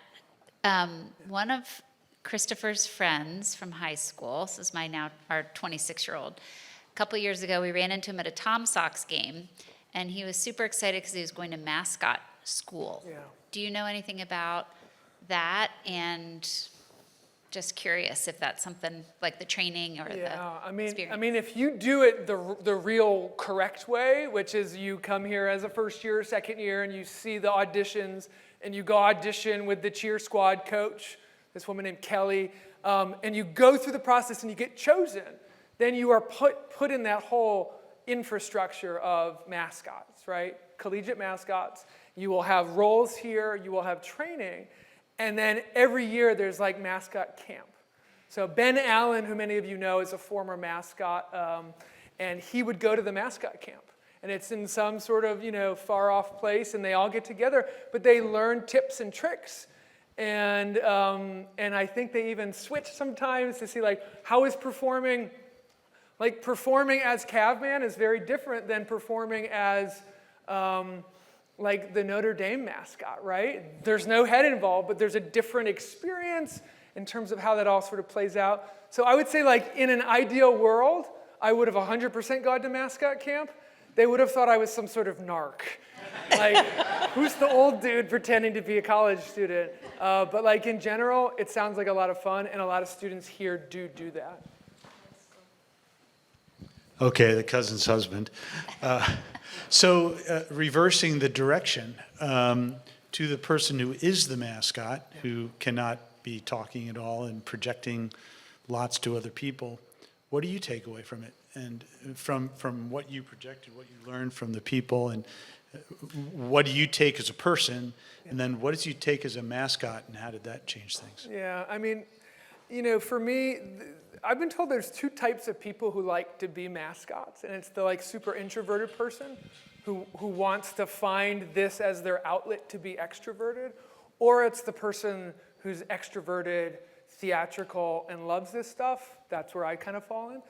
one of Christopher's friends from high school. This is our 26-year-old. A couple years ago, we ran into him at a Tom Sox game, and he was super excited because he was going to mascot school. Yeah. Do you know anything about that? And just curious if that's something like the training or the experience. I mean, if you do it the real correct way, which is you come here as a first year, second year, and you see the auditions, and you go audition with the cheer squad coach, this woman named Kelly, and you go through the process and you get chosen, then you are put in that whole infrastructure of mascots, right? Collegiate mascots. You will have roles here, you will have training, and then every year there's like mascot camp. So Ben Allen, who many of you know, is a former mascot, and he would go to the mascot camp. And it's in some sort of, far off place, and they all get together, but they learn tips and tricks. And I think they even switch sometimes to see like, how is performing as Caveman is very different than performing as like the Notre Dame mascot, right? There's no head involved, but there's a different experience in terms of how that all sort of plays out. So I would say like in an ideal world, I would have 100% gone to mascot camp. They would have thought I was some sort of narc. Like, who's the old dude pretending to be a college student? But like in general, it sounds like a lot of fun, and a lot of students here do that. Okay, the cousin's husband. So reversing the direction to the person who is the mascot, who cannot be talking at all and projecting lots to other people, what do you take away from it? And from what you projected, what you learned from the people, and what do you take as a person, and then what did you take as a mascot, and how did that change things? Yeah, I mean, for me, I've been told there's two types of people who like to be mascots, and it's the like super introverted person who wants to find this as their outlet to be extroverted, or it's the person who's extroverted, theatrical, and loves this stuff. That's where I kind of fall in.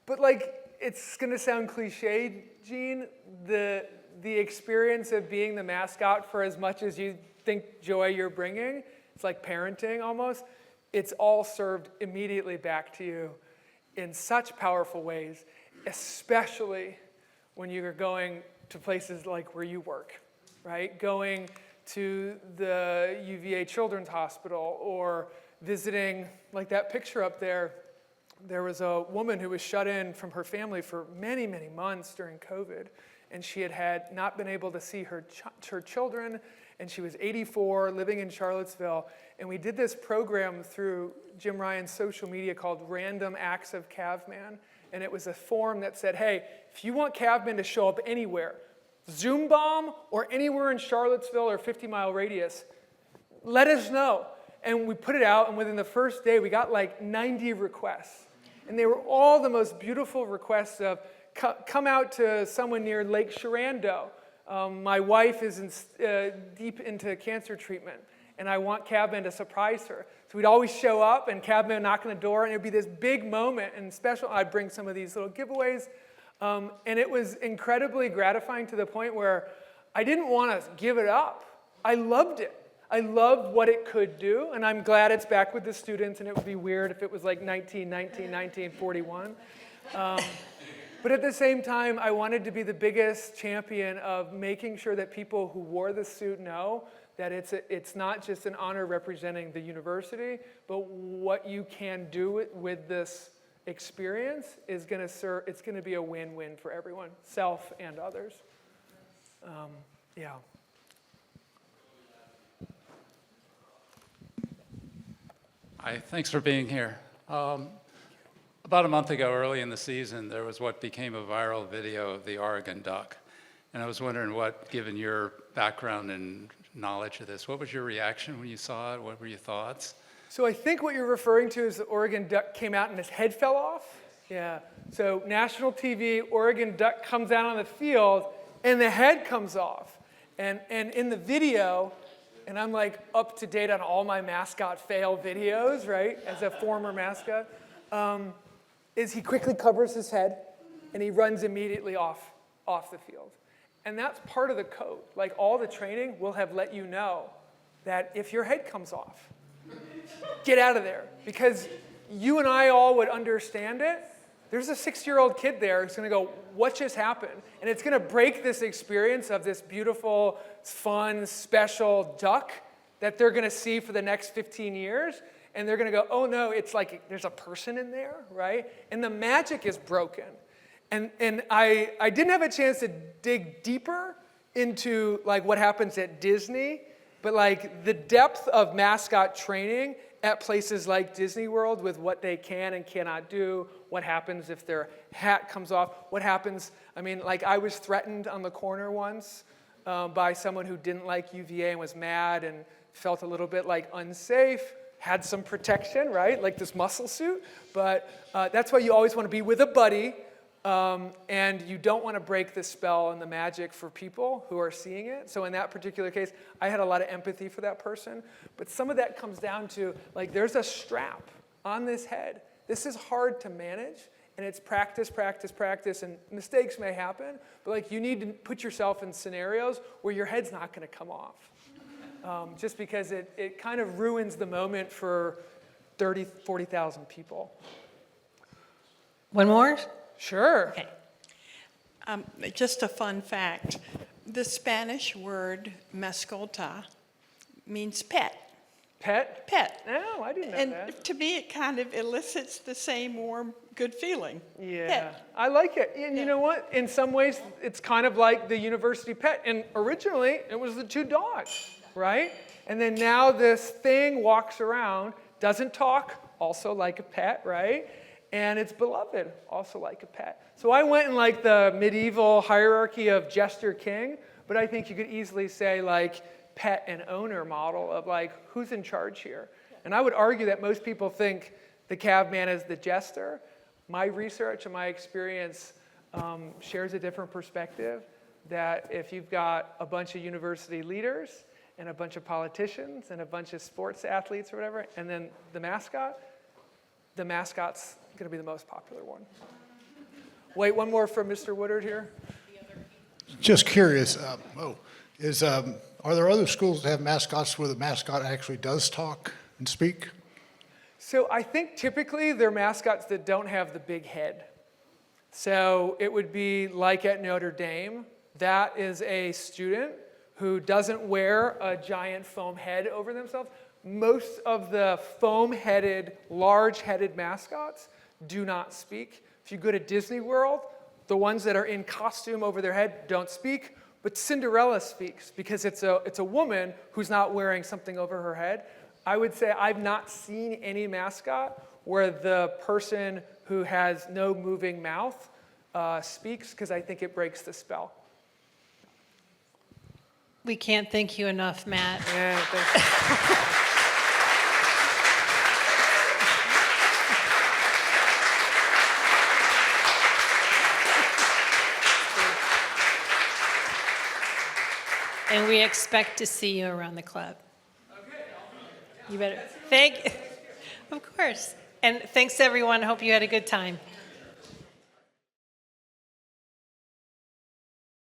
But like, it's gonna sound cliche, Gene, the experience of being the mascot, for as much as you think joy you're bringing, it's like parenting almost, it's all served immediately back to you in such powerful ways, especially when you're going to places like where you work, right? Going to the UVA Children's Hospital, or visiting, like that picture up there. There was a woman who was shut in from her family for many, many months during COVID, and she had not been able to see her children, and she was 84, living in Charlottesville, and we did this program through Jim Ryan's social media called Random Acts of Caveman, and it was a form that said, hey, if you want Caveman to show up anywhere, Zoom bomb or anywhere in Charlottesville or 50-mile radius, let us know. And we put it out, and within the first day, we got like 90 requests. And they were all the most beautiful requests of, come out to someone near Lake Sharando. My wife is deep into cancer treatment, and I want Caveman to surprise her. So we'd always show up, and Caveman would knock on the door, and it would be this big moment and special. I'd bring some of these little giveaways. And it was incredibly gratifying to the point where I didn't want to give it up. I loved it. I loved what it could do, and I'm glad it's back with the students, and it would be weird if it was like 1941. But at the same time, I wanted to be the biggest champion of making sure that people who wore the suit know that it's not just an honor representing the university, but what you can do with this experience is going to it's going to be a win-win for everyone, self and others. Yeah. Hi, thanks for being here. About a month ago, early in the season, there was what became a viral video of the Oregon duck. And I was wondering what, given your background and knowledge of this, what was your reaction when you saw it? What were your thoughts? So I think what you're referring to is the Oregon duck came out and his head fell off. Yeah. So national TV, Oregon duck comes out on the field and the head comes off. And in the video, and I'm like up to date on all my mascot fail videos, right, as a former mascot, is he quickly covers his head and he runs immediately off the field. And that's part of the code. Like all the training will have let you know that if your head comes off, get out of there, because you and I all would understand it. There's a 6-year-old kid there who's going to go, what just happened? And it's going to break this experience of this beautiful, fun, special duck that they're going to see for the next 15 years. And they're going to go, oh no, it's like there's a person in there, right? And the magic is broken. And I didn't have a chance to dig deeper into like what happens at Disney, but like the depth of mascot training at places like Disney World with what they can and cannot do, what happens if their hat comes off, what happens, I mean, like I was threatened on the corner once by someone who didn't like UVA and was mad and felt a little bit like unsafe, had some protection, right? Like this muscle suit, but that's why you always want to be with a buddy, and you don't want to break the spell and the magic for people who are seeing it. So in that particular case, I had a lot of empathy for that person. But some of that comes down to, like, there's a strap on this head. This is hard to manage, and it's practice, practice, practice, and mistakes may happen. But, like, you need to put yourself in scenarios where your head's not going to come off. Just because it kind of ruins the moment for 30, 40,000 people. One more? Sure. Okay. Just a fun fact. The Spanish word mascota means pet. Pet? Pet. No, I didn't know And that. to me, it kind of elicits the same warm, good feeling. Yeah, Pet. I like it. And you know what? In some ways, it's kind of like the university pet. And originally, it was the 2 dogs, right? And then now this thing walks around, doesn't talk, also like a pet, right? And it's beloved, also like a pet. So I went in like the medieval hierarchy of jester king, but I think you could easily say like pet and owner model of like, who's in charge here? And I would argue that most people think the cabman is the jester. My research and my experience shares a different perspective, that if you've got a bunch of university leaders and a bunch of politicians and a bunch of sports athletes or whatever, and then the mascot's going to be the most popular one. Wait, one more from Mr. Woodard here. Just curious, are there other schools that have mascots where the mascot actually does talk and speak? So I think typically they're mascots that don't have the big head. So it would be like at Notre Dame. That is a student who doesn't wear a giant foam head over themselves. Most of the foam-headed, large-headed mascots do not speak. If you go to Disney World, the ones that are in costume over their head don't speak, but Cinderella speaks because it's a woman who's not wearing something over her head. I would say I've not seen any mascot where the person who has no moving mouth speaks, because I think it breaks the spell. We can't thank you enough, Matt. Yeah, thanks. And we expect to see you around the club. You better, thank, of course. And thanks, everyone. Hope you had a good time.